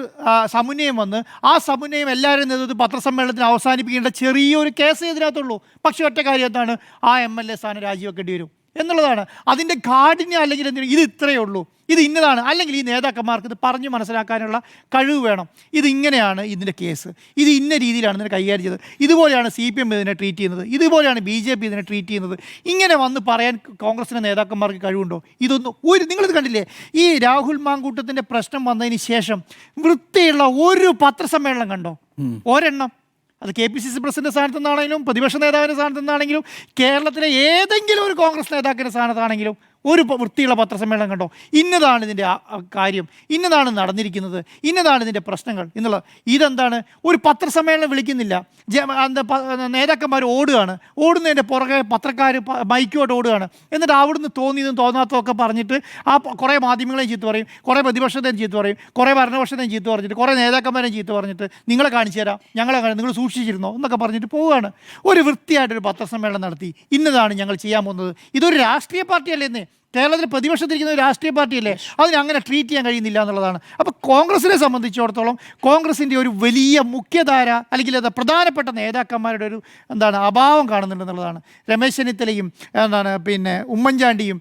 സമന്വയം വന്ന് ആ സമന്വയം എല്ലാവരും നേതൃത്വത്തിൽ പത്രസമ്മേളനത്തിന് അവസാനിപ്പിക്കേണ്ട ചെറിയൊരു കേസ് ഇതിനകത്തുള്ളൂ. പക്ഷേ ഒറ്റ കാര്യം എന്താണ്? ആ MLA സ്ഥാനം രാജിവെക്കേണ്ടി വരും എന്നുള്ളതാണ്. അതിൻ്റെ കാഠിന്യം അല്ലെങ്കിൽ ഇത് ഇത്രയേ ഉള്ളൂ, ഇത് ഇന്നതാണ്. അല്ലെങ്കിൽ ഈ നേതാക്കന്മാർക്ക് ഇത് പറഞ്ഞു മനസ്സിലാക്കാനുള്ള കഴിവ് വേണം. ഇതിങ്ങനെയാണ് ഇതിൻ്റെ കേസ്, ഇത് ഇന്ന രീതിയിലാണ് ഇതിനെ കൈകാര്യം ചെയ്തത്, ഇതുപോലെയാണ് CPM ഇതിനെ ട്രീറ്റ് ചെയ്യുന്നത്, ഇതുപോലെയാണ് BJP ഇതിനെ ട്രീറ്റ് ചെയ്യുന്നത്. ഇങ്ങനെ വന്ന് പറയാൻ കോൺഗ്രസിൻ്റെ നേതാക്കന്മാർക്ക് കഴിവുണ്ടോ? ഇതൊന്നും നിങ്ങളിത് കണ്ടില്ലേ? ഈ രാഹുൽ മാങ്കൂട്ടത്തിൻ്റെ പ്രശ്നം വന്നതിന് ശേഷം വൃത്തിയുള്ള ഒരു പത്രസമ്മേളനം കണ്ടോ? ഒരെണ്ണം. അത് KPCC പ്രസിഡന്റ് സ്ഥാനത്തു നിന്നാണെങ്കിലും പ്രതിപക്ഷ നേതാവിൻ്റെ സ്ഥാനത്തു നിന്നാണെങ്കിലും കേരളത്തിലെ ഏതെങ്കിലും ഒരു കോൺഗ്രസ് നേതാക്കിൻ്റെ സ്ഥാനത്താണെങ്കിലും ഒരു വൃത്തിയുള്ള പത്രസമ്മേളനം കണ്ടോ? ഇന്നതാണ് ഇതിൻ്റെ കാര്യം, ഇന്നതാണ് നടന്നിരിക്കുന്നത്, ഇന്നതാണ് ഇതിൻ്റെ പ്രശ്നങ്ങൾ എന്നുള്ളത്. ഇതെന്താണ്? ഒരു പത്രസമ്മേളനം വിളിക്കുന്നില്ല, നേതാക്കന്മാർ ഓടുന്നതിൻ്റെ പുറകെ പത്രക്കാർ മൈക്കോട്ട് ഓടുകയാണ്. എന്നിട്ട് അവിടുന്ന് തോന്നിയതും തോന്നാത്തതൊക്കെ പറഞ്ഞിട്ട് ആ കുറേ മാധ്യമങ്ങളെയും ചീത്ത പറയും, കുറേ പ്രതിപക്ഷത്തെയും ചീത്ത പറയും, കുറേ ഭരണപക്ഷത്തെയും ചീത്ത പറഞ്ഞിട്ട്, കുറേ നേതാക്കന്മാരെയും ചീത്ത പറഞ്ഞിട്ട് നിങ്ങളെ കാണിച്ചു തരാം, നിങ്ങൾ സൂക്ഷിച്ചിരുന്നോ എന്നൊക്കെ പറഞ്ഞിട്ട് പോവുകയാണ്. ഒരു വൃത്തിയായിട്ടൊരു പത്രസമ്മേളനം നടത്തി ഇന്നതാണ് ഞങ്ങൾ ചെയ്യാൻ പോകുന്നത്. ഇതൊരു രാഷ്ട്രീയ പാർട്ടിയല്ലേ? കേരളത്തിൽ പ്രതിപക്ഷത്തിരിക്കുന്ന ഒരു രാഷ്ട്രീയ പാർട്ടിയല്ലേ? അതിന് അങ്ങനെ ട്രീറ്റ് ചെയ്യാൻ കഴിയുന്നില്ല എന്നുള്ളതാണ്. അപ്പോൾ കോൺഗ്രസിനെ സംബന്ധിച്ചിടത്തോളം കോൺഗ്രസിൻ്റെ ഒരു വലിയ മുഖ്യധാര അല്ലെങ്കിൽ പ്രധാനപ്പെട്ട നേതാക്കന്മാരുടെ ഒരു അഭാവം കാണുന്നുണ്ടെന്നുള്ളതാണ്. രമേശ് ചെന്നിത്തലയും ഉമ്മൻചാണ്ടിയും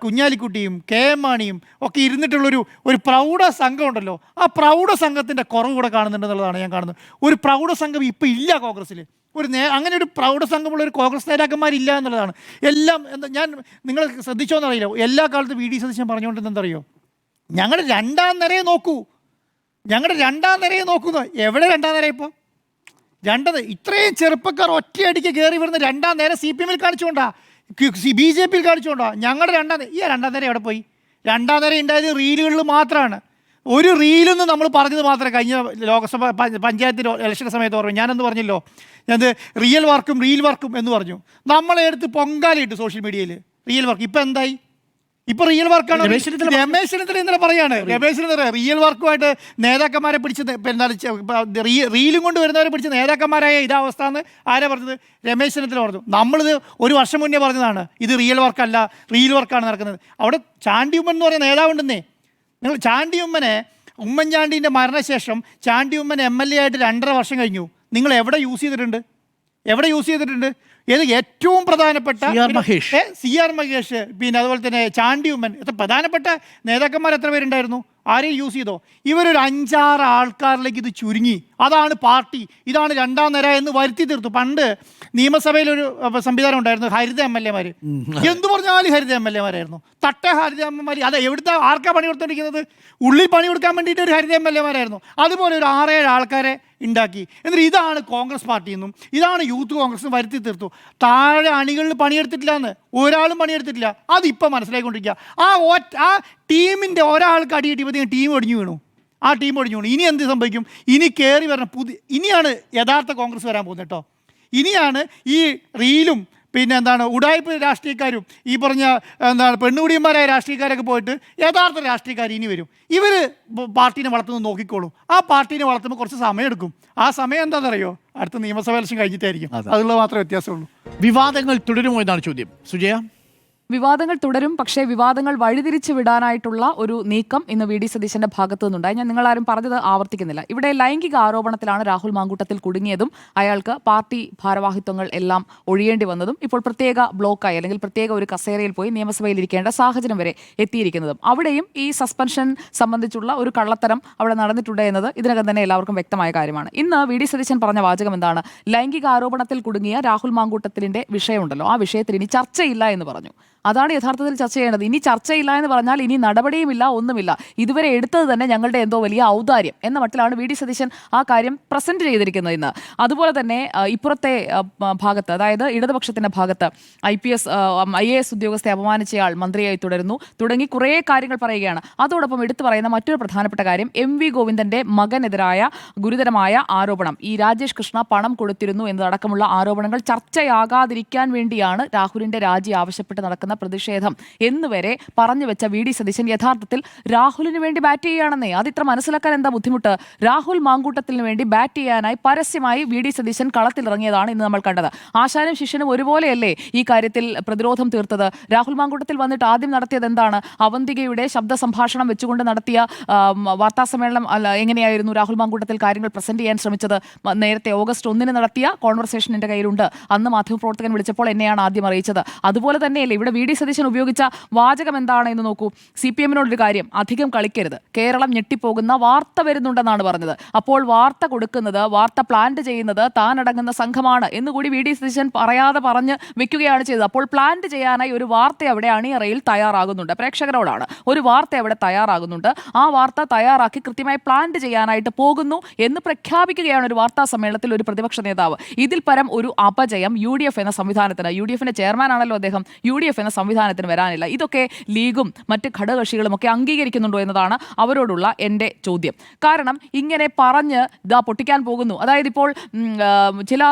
കുഞ്ഞാലിക്കുട്ടിയും KM മാണിയും ഒക്കെ ഇരുന്നിട്ടുള്ളൊരു പ്രൗഢ സംഘം ഉണ്ടല്ലോ, ആ പ്രൗഢ സംഘത്തിൻ്റെ കുറവ് കൂടെ കാണുന്നുണ്ടെന്നുള്ളതാണ് ഞാൻ കാണുന്നത്. ഒരു പ്രൗഢ സംഘം ഇപ്പോൾ ഇല്ല കോൺഗ്രസ്സിൽ. അങ്ങനെ ഒരു പ്രൗഢ സംഘമുള്ള ഒരു കോൺഗ്രസ് നേതാക്കന്മാരില്ല എന്നുള്ളതാണ്. എല്ലാം നിങ്ങൾ ശ്രദ്ധിച്ചോന്നറിയില്ല, എല്ലാ കാലത്തും വി.ഡി. സതീശൻ പറഞ്ഞുകൊണ്ടിരുന്നത് എന്തറിയോ? ഞങ്ങളുടെ രണ്ടാം നിരയെ നോക്കൂ. എവിടെ രണ്ടാം നിര? ഇപ്പോൾ ഇത്രയും ചെറുപ്പക്കാർ ഒറ്റയടിക്ക് കയറി വരുന്ന രണ്ടാം നേരം CPM കാണിച്ചുകൊണ്ടാ. BJP കാണിച്ചുകൊണ്ടോ? ഞങ്ങളുടെ രണ്ടാം നേരം എവിടെ പോയി? രണ്ടാം നേരം ഉണ്ടായത് റീലുകളിൽ മാത്രമാണ്. ഒരു റീലെന്ന് നമ്മൾ പറഞ്ഞത് മാത്രമേ കഴിഞ്ഞ ലോക്സഭ പഞ്ചായത്ത് ഇലക്ഷൻ സമയത്ത് പറഞ്ഞു. ഞാനെന്ന് പറഞ്ഞല്ലോ, ഞാനത് റിയൽ വർക്കും എന്ന് പറഞ്ഞു. നമ്മളെ എടുത്ത് പൊങ്കാലയിട്ട് സോഷ്യൽ മീഡിയയിൽ റിയൽ വർക്ക്. ഇപ്പം എന്തായി? ഇപ്പൊ റിയൽ വർക്കാണ്. രമേശ് ചെന്നിത്തല ഇന്നലെ പറയാണ്, രമേശ് ചെന്നിത്തല റിയൽ വർക്കുമായിട്ട് നേതാക്കന്മാരെ പിടിച്ചത് റീലും കൊണ്ട് വരുന്നവരെ പിടിച്ച് നേതാക്കന്മാരായ ഇതാവസ്ഥ എന്ന് ആരാ പറഞ്ഞത്? രമേശ് ചെന്നിത്തല പറഞ്ഞു. നമ്മളിത് ഒരു വർഷം മുന്നേ പറഞ്ഞതാണ്, ഇത് റിയൽ വർക്കല്ല, റിയൽ വർക്കാണ് നടക്കുന്നത്. അവിടെ ചാണ്ടി ഉമ്മൻ എന്ന് പറയുന്ന നേതാവുണ്ടെന്നേ. നിങ്ങൾ ചാണ്ടി ഉമ്മനെ, ഉമ്മൻചാണ്ടീൻ്റെ മരണശേഷം ചാണ്ടി ഉമ്മൻ MLA ആയിട്ട് 2.5 വർഷം കഴിഞ്ഞു. നിങ്ങൾ എവിടെ യൂസ് ചെയ്തിട്ടുണ്ട്? ഏത് ഏറ്റവും പ്രധാനപ്പെട്ട CR മഹേഷ്, പിന്നെ അതുപോലെ തന്നെ ചാണ്ടി ഉമ്മൻ, എത്ര പ്രധാനപ്പെട്ട നേതാക്കന്മാർ എത്ര പേരുണ്ടായിരുന്നു? ആരെയും യൂസ് ചെയ്തോ? ഇവരൊരു 5-6 ആൾക്കാരിലേക്ക് ഇത് ചുരുങ്ങി. അതാണ് പാർട്ടി, ഇതാണ് രണ്ടാം നിര എന്ന് വരുത്തി തീർത്തു. പണ്ട് നിയമസഭയിലൊരു സംവിധാനം ഉണ്ടായിരുന്നു, ഹരിത MLA-മാർ. എന്തു പറഞ്ഞാലും ഹരിത MLA-മാരായിരുന്നു. ഹരിത MLA-മാർ. അത് എവിടുത്തെ ആർക്കാ പണി കൊടുത്തോണ്ടിരിക്കുന്നത്? ഉള്ളിൽ പണി കൊടുക്കാൻ വേണ്ടിയിട്ട് ഒരു ഹരിത MLA-മാരായിരുന്നു. അതുപോലെ ഒരു 6-7 ആൾക്കാരെ ഉണ്ടാക്കി. എന്നിട്ട് ഇതാണ് കോൺഗ്രസ് പാർട്ടി എന്നും ഇതാണ് യൂത്ത് കോൺഗ്രസ് വരുത്തി തീർത്തു. താഴെ അണികളിൽ പണിയെടുത്തിട്ടില്ല എന്ന് ഒരാളും പണിയെടുത്തിട്ടില്ല. അതിപ്പോൾ മനസ്സിലായിക്കൊണ്ടിരിക്കുക. ആ ടീമിൻ്റെ ഒരാൾക്ക് അടി കിട്ടിയപ്പോൾ ടീം ഒടിഞ്ഞു വീണു. ഇനി എന്ത് സംഭവിക്കും? ഇനി കയറി വരണം ഇനിയാണ് യഥാർത്ഥ കോൺഗ്രസ് വരാൻ പോകുന്നത് കേട്ടോ. ഇനിയാണ് ഈ റീലും പിന്നെ ഉടായ്പ രാഷ്ട്രീയക്കാരും ഈ പറഞ്ഞ പെണ്ണുകുടിയന്മാരായ രാഷ്ട്രീയക്കാരൊക്കെ പോയിട്ട് യഥാർത്ഥ രാഷ്ട്രീയക്കാർ ഇനി വരും. ഇവർ പാർട്ടീനെ വളർത്തുന്നത് നോക്കിക്കോളും. ആ പാർട്ടീനെ വളർത്തുമ്പോൾ കുറച്ച് സമയമെടുക്കും. ആ സമയം എന്താണെന്നറിയോ? അടുത്ത നിയമസഭാ ഇലക്ഷൻ കഴിഞ്ഞിട്ടായിരിക്കും. അതുള്ളത് മാത്രമേ വ്യത്യാസമുള്ളൂ. വിവാദങ്ങൾ തുടരുമോ എന്നാണ് ചോദ്യം. സുജയ, വിവാദങ്ങൾ തുടരും. പക്ഷേ വിവാദങ്ങൾ വഴിതിരിച്ചു വിടാനായിട്ടുള്ള ഒരു നീക്കം ഇന്ന് VD സതീശന്റെ ഭാഗത്തു നിന്നുണ്ടായി. ഞാൻ നിങ്ങളാരും പറഞ്ഞത് ആവർത്തിക്കുന്നില്ല. ഇവിടെ ലൈംഗിക ആരോപണത്തിലാണ് രാഹുൽ മാങ്കൂട്ടത്തിൽ കുടുങ്ങിയതും അയാൾക്ക് പാർട്ടി ഭാരവാഹിത്വങ്ങൾ എല്ലാം ഒഴിയേണ്ടി വന്നതും ഇപ്പോൾ പ്രത്യേക ബ്ലോക്കായി അല്ലെങ്കിൽ പ്രത്യേക ഒരു കസേരയിൽ പോയി നിയമസഭയിൽ ഇരിക്കേണ്ട സാഹചര്യം വരെ എത്തിയിരിക്കുന്നതും. അവിടെയും ഈ സസ്പെൻഷൻ സംബന്ധിച്ചുള്ള ഒരു കള്ളത്തരം അവിടെ നടന്നിട്ടുണ്ട് എന്നത് ഇതിനകം തന്നെ എല്ലാവർക്കും വ്യക്തമായ കാര്യമാണ്. ഇന്ന് VD സതീശൻ പറഞ്ഞ വാചകം എന്താണ്? ലൈംഗിക ആരോപണത്തിൽ കുടുങ്ങിയ രാഹുൽ മാങ്കൂട്ടത്തിന്റെ വിഷയമുണ്ടല്ലോ, ആ വിഷയത്തിൽ ഇനി ചർച്ചയില്ല എന്ന് പറഞ്ഞു. അതാണ് യഥാർത്ഥത്തിൽ ചർച്ച ചെയ്യേണ്ടത്. ഇനി ചർച്ചയില്ല എന്ന് പറഞ്ഞാൽ ഇനി നടപടിയുമില്ല, ഒന്നുമില്ല. ഇതുവരെ എടുത്തത് തന്നെ ഞങ്ങളുടെ എന്തോ വലിയ ഔദാര്യം എന്ന മട്ടിലാണ് VD സതീശൻ ആ കാര്യം പ്രസന്റ് ചെയ്തിരിക്കുന്നത് ഇന്ന്. അതുപോലെ തന്നെ ഇപ്പുറത്തെ ഭാഗത്ത്, അതായത് ഇടതുപക്ഷത്തിന്റെ ഭാഗത്ത് IAS ഉദ്യോഗസ്ഥയെ അപമാനിച്ചയാൾ മന്ത്രിയായി തുടങ്ങി കുറേ കാര്യങ്ങൾ പറയുകയാണ്. അതോടൊപ്പം എടുത്തു പറയുന്ന മറ്റൊരു പ്രധാനപ്പെട്ട കാര്യം MV ഗോവിന്ദന്റെ മകനെതിരായ ഗുരുതരമായ ആരോപണം, ഈ രാജേഷ് കൃഷ്ണ പണം കൊടുത്തിരുന്നു എന്നതടക്കമുള്ള ആരോപണങ്ങൾ ചർച്ചയാകാതിരിക്കാൻ വേണ്ടിയാണ് രാഹുലിന്റെ രാജി ആവശ്യപ്പെട്ട് നടക്കുന്ന പ്രതിഷേധം എന്നുവരെ പറഞ്ഞു വെച്ച VD സതീശൻ യഥാർത്ഥത്തിൽ രാഹുലിന് വേണ്ടി ബാറ്റ് ചെയ്യുകയാണെന്നേ. അതിത്ര മനസ്സിലാക്കാൻ എന്താ ബുദ്ധിമുട്ട്? രാഹുൽ മാങ്കൂട്ടത്തിന് വേണ്ടി ബാറ്റ് ചെയ്യാനായി പരസ്യമായി VD സതീശൻ കളത്തിലിറങ്ങിയതാണ് ഇന്ന് നമ്മൾ കണ്ടത്. ആശാനും ശിഷ്യനും ഒരുപോലെയല്ലേ ഈ കാര്യത്തിൽ പ്രതിരോധം തീർത്തത്? രാഹുൽ മാങ്കൂട്ടത്തിൽ വന്നിട്ട് ആദ്യം നടത്തിയത് എന്താണ്? അവന്തികയുടെ ശബ്ദ സംഭാഷണം വെച്ചുകൊണ്ട് നടത്തിയ വാർത്താസമ്മേളനം എങ്ങനെയായിരുന്നു രാഹുൽ മാങ്കൂട്ടത്തിൽ കാര്യങ്ങൾ പ്രസന്റ് ചെയ്യാൻ ശ്രമിച്ചത്? നേരത്തെ ഓഗസ്റ്റ് 1 നടത്തിയ കോൺവെർസേഷൻ എൻ്റെ കയ്യിലുണ്ട്. അന്ന് മാധ്യമപ്രവർത്തകൻ വിളിച്ചപ്പോൾ എന്നെയാണ് ആദ്യം അറിയിച്ചത്. അതുപോലെ തന്നെയല്ലേ ഇവിടെ VD സതീശൻ ഉപയോഗിച്ച വാചകം എന്താണ് എന്ന് നോക്കൂ. CPM-നോടൊരു കാര്യം, അധികം കളിക്കരുത്, കേരളം ഞെട്ടിപ്പോകുന്ന വാർത്ത വരുന്നുണ്ടെന്നാണ് പറഞ്ഞത്. അപ്പോൾ വാർത്ത കൊടുക്കുന്നത്, വാർത്ത പ്ലാന്റ് ചെയ്യുന്നത് താനടങ്ങുന്ന സംഘമാണ് എന്നുകൂടി VD സതീശൻ പറയാതെ പറഞ്ഞ് വെക്കുകയാണ് ചെയ്തത്. അപ്പോൾ പ്ലാന്റ് ചെയ്യാനായി ഒരു വാർത്ത അവിടെ അണിയറയിൽ തയ്യാറാകുന്നുണ്ട്. പ്രേക്ഷകരോടാണ് ഒരു വാർത്ത അവിടെ തയ്യാറാകുന്നുണ്ട്. ആ വാർത്ത തയ്യാറാക്കി കൃത്യമായി പ്ലാന്റ് ചെയ്യാനായിട്ട് പോകുന്നു എന്ന് പ്രഖ്യാപിക്കുകയാണ് ഒരു വാർത്താ സമ്മേളനത്തിൽ ഒരു പ്രതിപക്ഷ നേതാവ്. ഇതിൽ പരം ഒരു അപജയം UDF എന്ന സംവിധാനത്തിന്, UDF-ന്റെ ചെയർമാനാണല്ലോ അദ്ദേഹം, UDF എന്ന സംവിധാനത്തിന് വരാനില്ല. ഇതൊക്കെ ലീഗും മറ്റ് ഘടകകക്ഷികളും ഒക്കെ അംഗീകരിക്കുന്നുണ്ടോ എന്നതാണ് അവരോടുള്ള എൻ്റെ ചോദ്യം. കാരണം ഇങ്ങനെ പറഞ്ഞ് പൊട്ടിക്കാൻ പോകുന്നു. അതായത് ഇപ്പോൾ ചില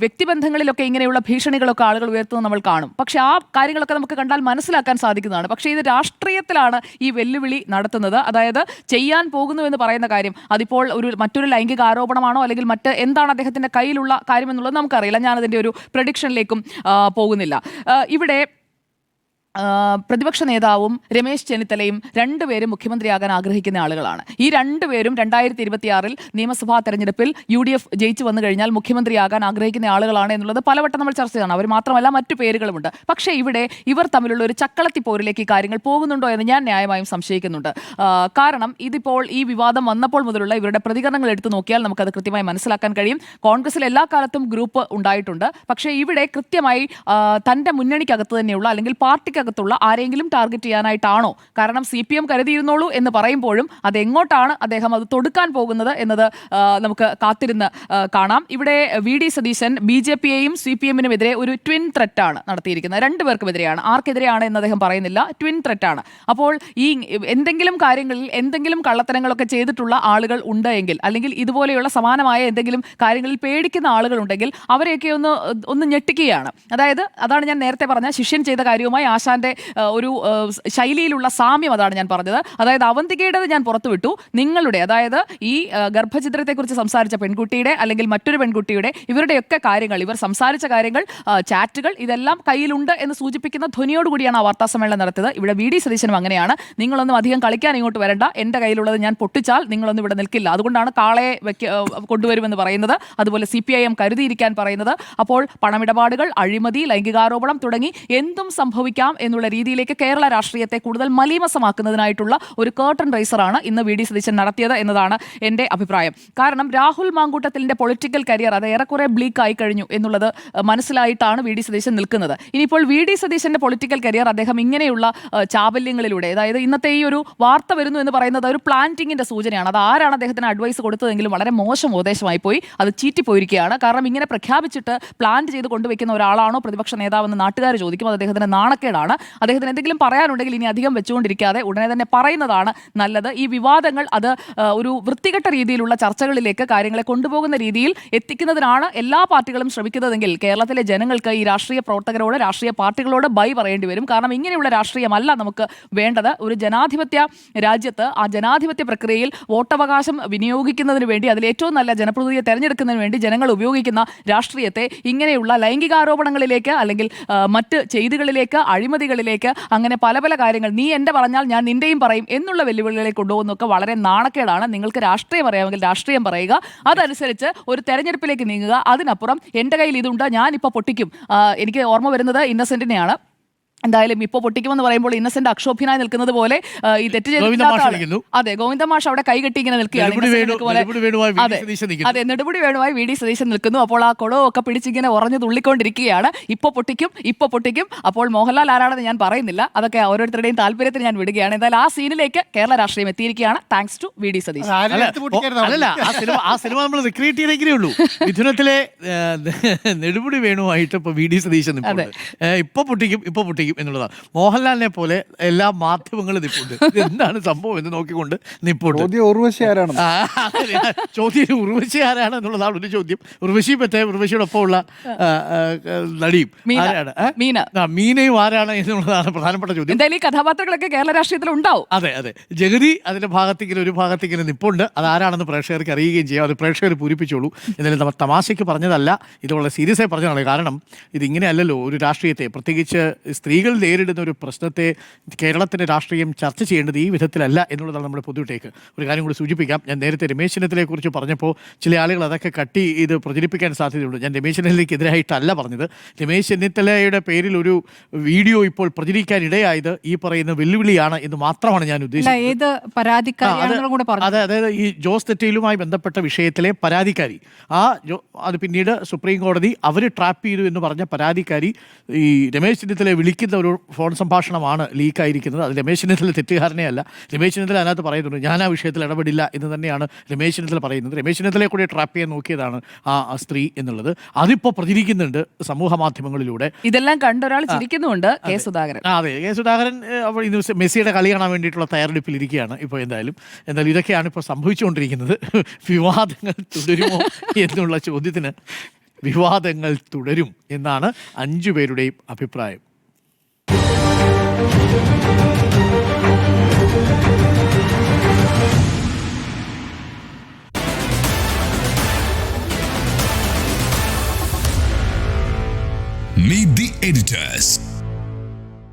വ്യക്തിബന്ധങ്ങളിലൊക്കെ ഇങ്ങനെയുള്ള ഭീഷണികളൊക്കെ ആളുകൾ ഉയർത്തുന്നത് നമ്മൾ കാണും. പക്ഷേ ആ കാര്യങ്ങളൊക്കെ നമുക്ക് കണ്ടാൽ മനസ്സിലാക്കാൻ സാധിക്കുന്നതാണ്. പക്ഷേ ഇത് രാഷ്ട്രീയത്തിലാണ് ഈ വെല്ലുവിളി നടത്തുന്നത്. അതായത് ചെയ്യാൻ പോകുന്നു എന്ന് പറയുന്ന കാര്യം അതിപ്പോൾ മറ്റൊരു ലൈംഗിക ആരോപണമാണോ അല്ലെങ്കിൽ മറ്റ് എന്താണ് അദ്ദേഹത്തിൻ്റെ കയ്യിലുള്ള കാര്യമെന്നുള്ളത് നമുക്കറിയില്ല. ഞാനതിൻ്റെ ഒരു പ്രഡിക്ഷനിലേക്കും പോകുന്നില്ല. ഇവിടെ പ്രതിപക്ഷ നേതാവും രമേശ് ചെന്നിത്തലയും രണ്ടുപേരും മുഖ്യമന്ത്രിയാകാൻ ആഗ്രഹിക്കുന്ന ആളുകളാണ്. ഈ രണ്ടുപേരും 2026 നിയമസഭാ തെരഞ്ഞെടുപ്പിൽ UDF ജയിച്ചു വന്നു കഴിഞ്ഞാൽ മുഖ്യമന്ത്രിയാകാൻ ആഗ്രഹിക്കുന്ന ആളുകളാണ് എന്നുള്ളത് പലവട്ടം നമ്മൾ ചർച്ച ചെയ്യണം. അവർ മാത്രമല്ല മറ്റു പേരുകളുമുണ്ട്. പക്ഷേ ഇവിടെ ഇവർ തമ്മിലുള്ള ഒരു ചക്കളത്തി പോരിലേക്ക് കാര്യങ്ങൾ പോകുന്നുണ്ടോ എന്ന് ഞാൻ ന്യായമായും സംശയിക്കുന്നുണ്ട്. കാരണം ഇതിപ്പോൾ ഈ വിവാദം വന്നപ്പോൾ മുതലുള്ള ഇവരുടെ പ്രതികരണങ്ങൾ എടുത്തു നോക്കിയാൽ നമുക്കത് കൃത്യമായി മനസ്സിലാക്കാൻ കഴിയും. കോൺഗ്രസിൽ എല്ലാ കാലത്തും ഗ്രൂപ്പ് ഉണ്ടായിട്ടുണ്ട്. പക്ഷേ ഇവിടെ കൃത്യമായി തൻ്റെ മുന്നണിക്കകത്ത് തന്നെയുള്ള അല്ലെങ്കിൽ പാർട്ടിക്ക് പാർട്ടിക്കകത്തുള്ള ആരെങ്കിലും ടാർഗറ്റ് ചെയ്യാനായിട്ടാണോ? കാരണം CPM കരുതിയിരുന്നോളൂ എന്ന് പറയുമ്പോഴും അതെങ്ങോട്ടാണ് അദ്ദേഹം അത് തൊടുക്കാൻ പോകുന്നത് എന്നത് നമുക്ക് കാത്തിരുന്ന് കാണാം. ഇവിടെ VD സതീശൻ BJP-യെയും CPM-നുമെതിരെ ഒരു ട്വിൻ ത്രെറ്റാണ് നടത്തിയിരിക്കുന്നത്. രണ്ടുപേർക്കുമെതിരെയാണ്. ആർക്കെതിരെയാണ് എന്ന് അദ്ദേഹം പറയുന്നില്ല. ട്വിൻ ത്രെറ്റാണ്. അപ്പോൾ ഈ എന്തെങ്കിലും കാര്യങ്ങളിൽ എന്തെങ്കിലും കള്ളത്തരങ്ങളൊക്കെ ചെയ്തിട്ടുള്ള ആളുകൾ ഉണ്ട് എങ്കിൽ, അല്ലെങ്കിൽ ഇതുപോലെയുള്ള സമാനമായ എന്തെങ്കിലും കാര്യങ്ങളിൽ പേടിക്കുന്ന ആളുകളുണ്ടെങ്കിൽ അവരെയൊക്കെ ഒന്ന് ഞെട്ടിക്കുകയാണ്. അതാണ് ഞാൻ നേരത്തെ പറഞ്ഞ ശിഷ്യൻ ചെയ്ത കാര്യവുമായി ആശാന്റെ ഒരു ശൈലിയിലുള്ള സാമ്യം അതാണ് ഞാൻ പറഞ്ഞത്. അതായത് അവന്തികയുടേത് ഞാൻ പുറത്തുവിട്ടു, നിങ്ങളുടെ ഈ ഗർഭചിത്രത്തെക്കുറിച്ച് സംസാരിച്ച പെൺകുട്ടിയുടെ അല്ലെങ്കിൽ മറ്റൊരു പെൺകുട്ടിയുടെ ഇവരുടെയൊക്കെ കാര്യങ്ങൾ, ഇവർ സംസാരിച്ച കാര്യങ്ങൾ, ചാറ്റുകൾ, ഇതെല്ലാം കയ്യിലുണ്ട് എന്ന് സൂചിപ്പിക്കുന്ന ധ്വനിയോടുകൂടിയാണ് ആ വാർത്താ സമ്മേളനം നടത്തിയത്. ഇവിടെ VD സതീശനും അങ്ങനെയാണ്. നിങ്ങളൊന്നും അധികം കളിക്കാൻ ഇങ്ങോട്ട് വരണ്ട, എൻ്റെ കയ്യിലുള്ളത് ഞാൻ പൊട്ടിച്ചാൽ നിങ്ങളൊന്നും ഇവിടെ നിൽക്കില്ല. അതുകൊണ്ടാണ് കാളയെ കൊണ്ടുവരുമെന്ന് പറയുന്നത്. അതുപോലെ CPIM കരുതിയിരിക്കാൻ പറയുന്നത്. അപ്പോൾ പണമിടപാടുകൾ, അഴിമതി, ലൈംഗികാരോപണം തുടങ്ങി എന്തും സംഭവിക്കാം എന്നുള്ള രീതിയിലേക്ക് കേരള രാഷ്ട്രീയത്തെ കൂടുതൽ മലീമസമാക്കുന്നതിനായിട്ടുള്ള ഒരു കേർട്ടൺ റൈസറാണ് ഇന്ന് VD സതീശൻ നടത്തിയത് എന്നതാണ് എൻ്റെ അഭിപ്രായം. കാരണം രാഹുൽ മാങ്കൂട്ടത്തിലിന്റെ പൊളിറ്റിക്കൽ കരിയർ അത് ഏറെക്കുറെ ബ്ലീക്ക് ആയി കഴിഞ്ഞു എന്നുള്ളത് മനസ്സിലായിട്ടാണ് VD സതീശൻ നിൽക്കുന്നത്. ഇനിയിപ്പോൾ VD സതീശന്റെ പൊളിറ്റിക്കൽ കരിയർ അദ്ദേഹം ഇങ്ങനെയുള്ള ചാബല്യങ്ങളിലൂടെ, അതായത് ഇന്നത്തെ ഈ ഒരു വാർത്ത വരുന്നു എന്ന് പറയുന്നത് ഒരു പ്ലാന്റിങ്ങിന്റെ സൂചനയാണ്. അത് ആരാണ് അദ്ദേഹത്തിന് അഡ്വൈസ് കൊടുത്തതെങ്കിലും വളരെ മോശം ഉപദേശമായി പോയി, അത് ചീറ്റിപ്പോയിരിക്കുകയാണ്. കാരണം ഇങ്ങനെ പ്രഖ്യാപിച്ചിട്ട് പ്ലാന്റ് ചെയ്ത് കൊണ്ടുവയ്ക്കുന്ന ഒരാളാണോ പ്രതിപക്ഷ നേതാവെന്ന് നാട്ടുകാർ ചോദിക്കും. അത് അദ്ദേഹത്തിന് നാണക്കേടാണ്. അദ്ദേഹത്തിന് എന്തെങ്കിലും പറയാനുണ്ടെങ്കിൽ ഇനി അധികം വെച്ചുകൊണ്ടിരിക്കാതെ ഉടനെ തന്നെ പറയുന്നതാണ് നല്ലത്. ഈ വിവാദങ്ങൾ അത് ഒരു വൃത്തികെട്ട രീതിയിലുള്ള ചർച്ചകളിലേക്ക് കാര്യങ്ങളെ കൊണ്ടുപോകുന്ന രീതിയിൽ എത്തിക്കുന്നതിനാണ് എല്ലാ പാർട്ടികളും ശ്രമിക്കുന്നതെങ്കിൽ കേരളത്തിലെ ജനങ്ങൾക്ക് ഈ രാഷ്ട്രീയ പ്രവർത്തകരോട്, രാഷ്ട്രീയ പാർട്ടികളോട് ബൈ പറയേണ്ടി വരും. കാരണം ഇങ്ങനെയുള്ള രാഷ്ട്രീയമല്ല നമുക്ക് വേണ്ടത്. ഒരു ജനാധിപത്യ രാജ്യത്ത് ആ ജനാധിപത്യ പ്രക്രിയയിൽ വോട്ടവകാശം വിനിയോഗിക്കുന്നതിന് വേണ്ടി, അതിൽ ഏറ്റവും നല്ല ജനപ്രതിനിധിയെ തെരഞ്ഞെടുക്കുന്നതിന് വേണ്ടി ജനങ്ങൾ ഉപയോഗിക്കുന്ന രാഷ്ട്രീയത്തെ ഇങ്ങനെയുള്ള ലൈംഗികാരോപണങ്ങളിലേക്ക് അല്ലെങ്കിൽ മറ്റ് ചെയ്തികളിലേക്ക്, അഴിമതികളിലേക്ക്, അങ്ങനെ പല പല കാര്യങ്ങൾ, നീ എൻ്റെ പറഞ്ഞാൽ ഞാൻ നിന്റെയും പറയും എന്നുള്ള വെല്ലുവിളികളിലേക്ക് കൊണ്ടുപോകുന്നതൊക്കെ വളരെ നാണക്കേടാണ്. നിങ്ങൾക്ക് രാഷ്ട്രീയം അറിയാമെങ്കിൽ രാഷ്ട്രീയം പറയുക, അതനുസരിച്ച് ഒരു തെരഞ്ഞെടുപ്പിലേക്ക് നീങ്ങുക. അതിനപ്പുറം എൻ്റെ കയ്യിൽ ഇതുണ്ട്, ഞാനിപ്പോൾ പൊട്ടിക്കും. എനിക്ക് ഓർമ്മ വരുന്നത് ഇന്നസെന്റിനെയാണ്. എന്തായാലും ഇപ്പോൾ പൊട്ടിക്കുമെന്ന് പറയുമ്പോൾ ഇന്നസെന്റ് അക്ഷോഭ്യനായി നിൽക്കുന്നത് പോലെ ഈ തെറ്റ് ചെയ്തിട്ടുള്ള അതെ ഗോവിന്ദ മാഷ് അവിടെ കൈകെട്ടി ഇങ്ങനെ നിൽക്കുകയാണ്. അതെ, നെടുമുടി വേണുമായി VD സതീശൻ നിൽക്കുന്നു. അപ്പോൾ ആ കുളമൊക്കെ പിടിച്ചിങ്ങനെ ഉറഞ്ഞു തുള്ളിക്കൊണ്ടിരിക്കുകയാണ്. ഇപ്പോൾ പൊട്ടിക്കും. അപ്പോൾ മോഹൻലാൽ ആരാണെന്ന് ഞാൻ പറയുന്നില്ല, അതൊക്കെ ഓരോരുത്തരുടെയും താല്പര്യത്തിന് ഞാൻ വിടുകയാണ്. എന്തായാലും ആ സീനിലേക്ക് കേരള രാഷ്ട്രീയം എത്തിയിരിക്കുകയാണ്, താങ്ക്സ് ടു VD സതീശൻ. ആ സിനിമ നമ്മൾ റിക്രിയേറ്റ് ചെയ്തേ ഉള്ളൂ. മിഥുനത്തിലെ നെടുമുടി വേണുമായിട്ട് ഇപ്പൊ VD സതീശൻ ഇപ്പൊ പൊട്ടിക്കും എന്നുള്ളതാണ്. മോഹൻലാലിനെ പോലെ എല്ലാ മാധ്യമങ്ങളും നിപ്പുണ്ട്. എന്താണ് സംഭവം എന്ന് നോക്കിക്കൊണ്ട് നിപ്പുണ്ട്. ചോദ്യം ഉർവശി ആരാണ് എന്നുള്ളതാണ് ഒരു ചോദ്യം. ഉർവശിയോടൊപ്പം ഉള്ള നടിയും ആരാണ്, മീനയും ആരാണ് എന്നുള്ളതാണ് പ്രധാനപ്പെട്ട ചോദ്യം. എന്തായാലും ഈ കഥാപാത്രങ്ങളൊക്കെ കേരള രാഷ്ട്രീയത്തിൽ ഉണ്ടാവും. അതെ. ജഗതി അതിന്റെ ഒരു ഭാഗത്തേക്ക് നിപ്പുണ്ട്. അതാരാണെന്ന് പ്രേക്ഷകർക്ക് അറിയുകയും ചെയ്യാം. അത് പ്രേക്ഷകർ പൂരിപ്പിച്ചോളൂ. എന്നാലും നമ്മൾ തമാശയ്ക്ക് പറഞ്ഞതല്ല, ഇത് വളരെ സീരിയസ് ആയി പറഞ്ഞതാണ്. കാരണം ഇതിങ്ങനെയല്ലല്ലോ ഒരു രാഷ്ട്രീയത്തെ, പ്രത്യേകിച്ച് സ്ത്രീകൾ നേരിടുന്ന ഒരു പ്രശ്നത്തെ കേരളത്തിൻ്റെ രാഷ്ട്രീയം ചർച്ച ചെയ്യേണ്ടത് ഈ വിധത്തിലല്ല എന്നുള്ളതാണ് നമ്മുടെ പൊതുവിട്ടേക്ക്. ഒരു കാര്യം കൂടി സൂചിപ്പിക്കാം. ഞാൻ നേരത്തെ രമേശ് ചെന്നിത്തലയെക്കുറിച്ച് പറഞ്ഞപ്പോൾ ചില ആളുകൾ അതൊക്കെ കട്ട് ചെയ്ത് പ്രചരിപ്പിക്കാൻ സാധ്യതയുണ്ട്. ഞാൻ രമേശ് ചെന്നിത്തലയ്ക്കെതിരായിട്ടല്ല പറഞ്ഞത്. രമേശ് ചെന്നിത്തലയുടെ പേരിൽ ഒരു വീഡിയോ ഇപ്പോൾ പ്രചരിക്കാൻ ഇടയായത് ഈ പറയുന്ന വെല്ലുവിളിയാണ് എന്ന് മാത്രമാണ് ഞാൻ ഉദ്ദേശിച്ചത്. അതായത് ഈ ജോസ് തെറ്റയിലുമായി ബന്ധപ്പെട്ട വിഷയത്തിലെ പരാതിക്കാരി, അത് പിന്നീട് സുപ്രീം കോടതി അവർ ട്രാപ്പ് ചെയ്തു എന്ന് പറഞ്ഞ പരാതിക്കാരി ഈ രമേശ് ചെന്നിത്തലയെ വിളിക്കുന്ന ഒരു ഫോൺ സംഭാഷണമാണ് ലീക്കായിരിക്കുന്നത്. അത് രമേശ് ചെന്നിത്തല തെറ്റുകാരനെ അല്ല. രമേശ് ചെന്നിത്തല അതിനകത്ത് പറയുന്നുണ്ട്, ഞാൻ ആ വിഷയത്തിൽ ഇടപെടില്ല എന്ന് തന്നെയാണ് രമേശ് ചെന്നിത്തല പറയുന്നത്. രമേശ് ചെന്നിത്തലയെ കൂടി ട്രാപ്പ് ചെയ്യാൻ നോക്കിയതാണ് ആ സ്ത്രീ എന്നുള്ളത്. അതിപ്പോൾ പ്രചരിക്കുന്നുണ്ട് സമൂഹ മാധ്യമങ്ങളിലൂടെ. ഇതെല്ലാം കണ്ടൊരാൾ ചിരിക്കുന്നുണ്ട്, കെ സുധാകരൻ. അതെ, കെ സുധാകരൻ മെസ്സിയുടെ കളി കാണാൻ വേണ്ടിയിട്ടുള്ള തയ്യാറെടുപ്പിലിരിക്കുകയാണ് ഇപ്പോൾ. എന്തായാലും ഇതൊക്കെയാണ് ഇപ്പോൾ സംഭവിച്ചുകൊണ്ടിരിക്കുന്നത്. വിവാദങ്ങൾ തുടരുമോ എന്നുള്ള ചോദ്യത്തിന് വിവാദങ്ങൾ തുടരും എന്നാണ് 5 പേരുടെയും അഭിപ്രായം. Meet the editors.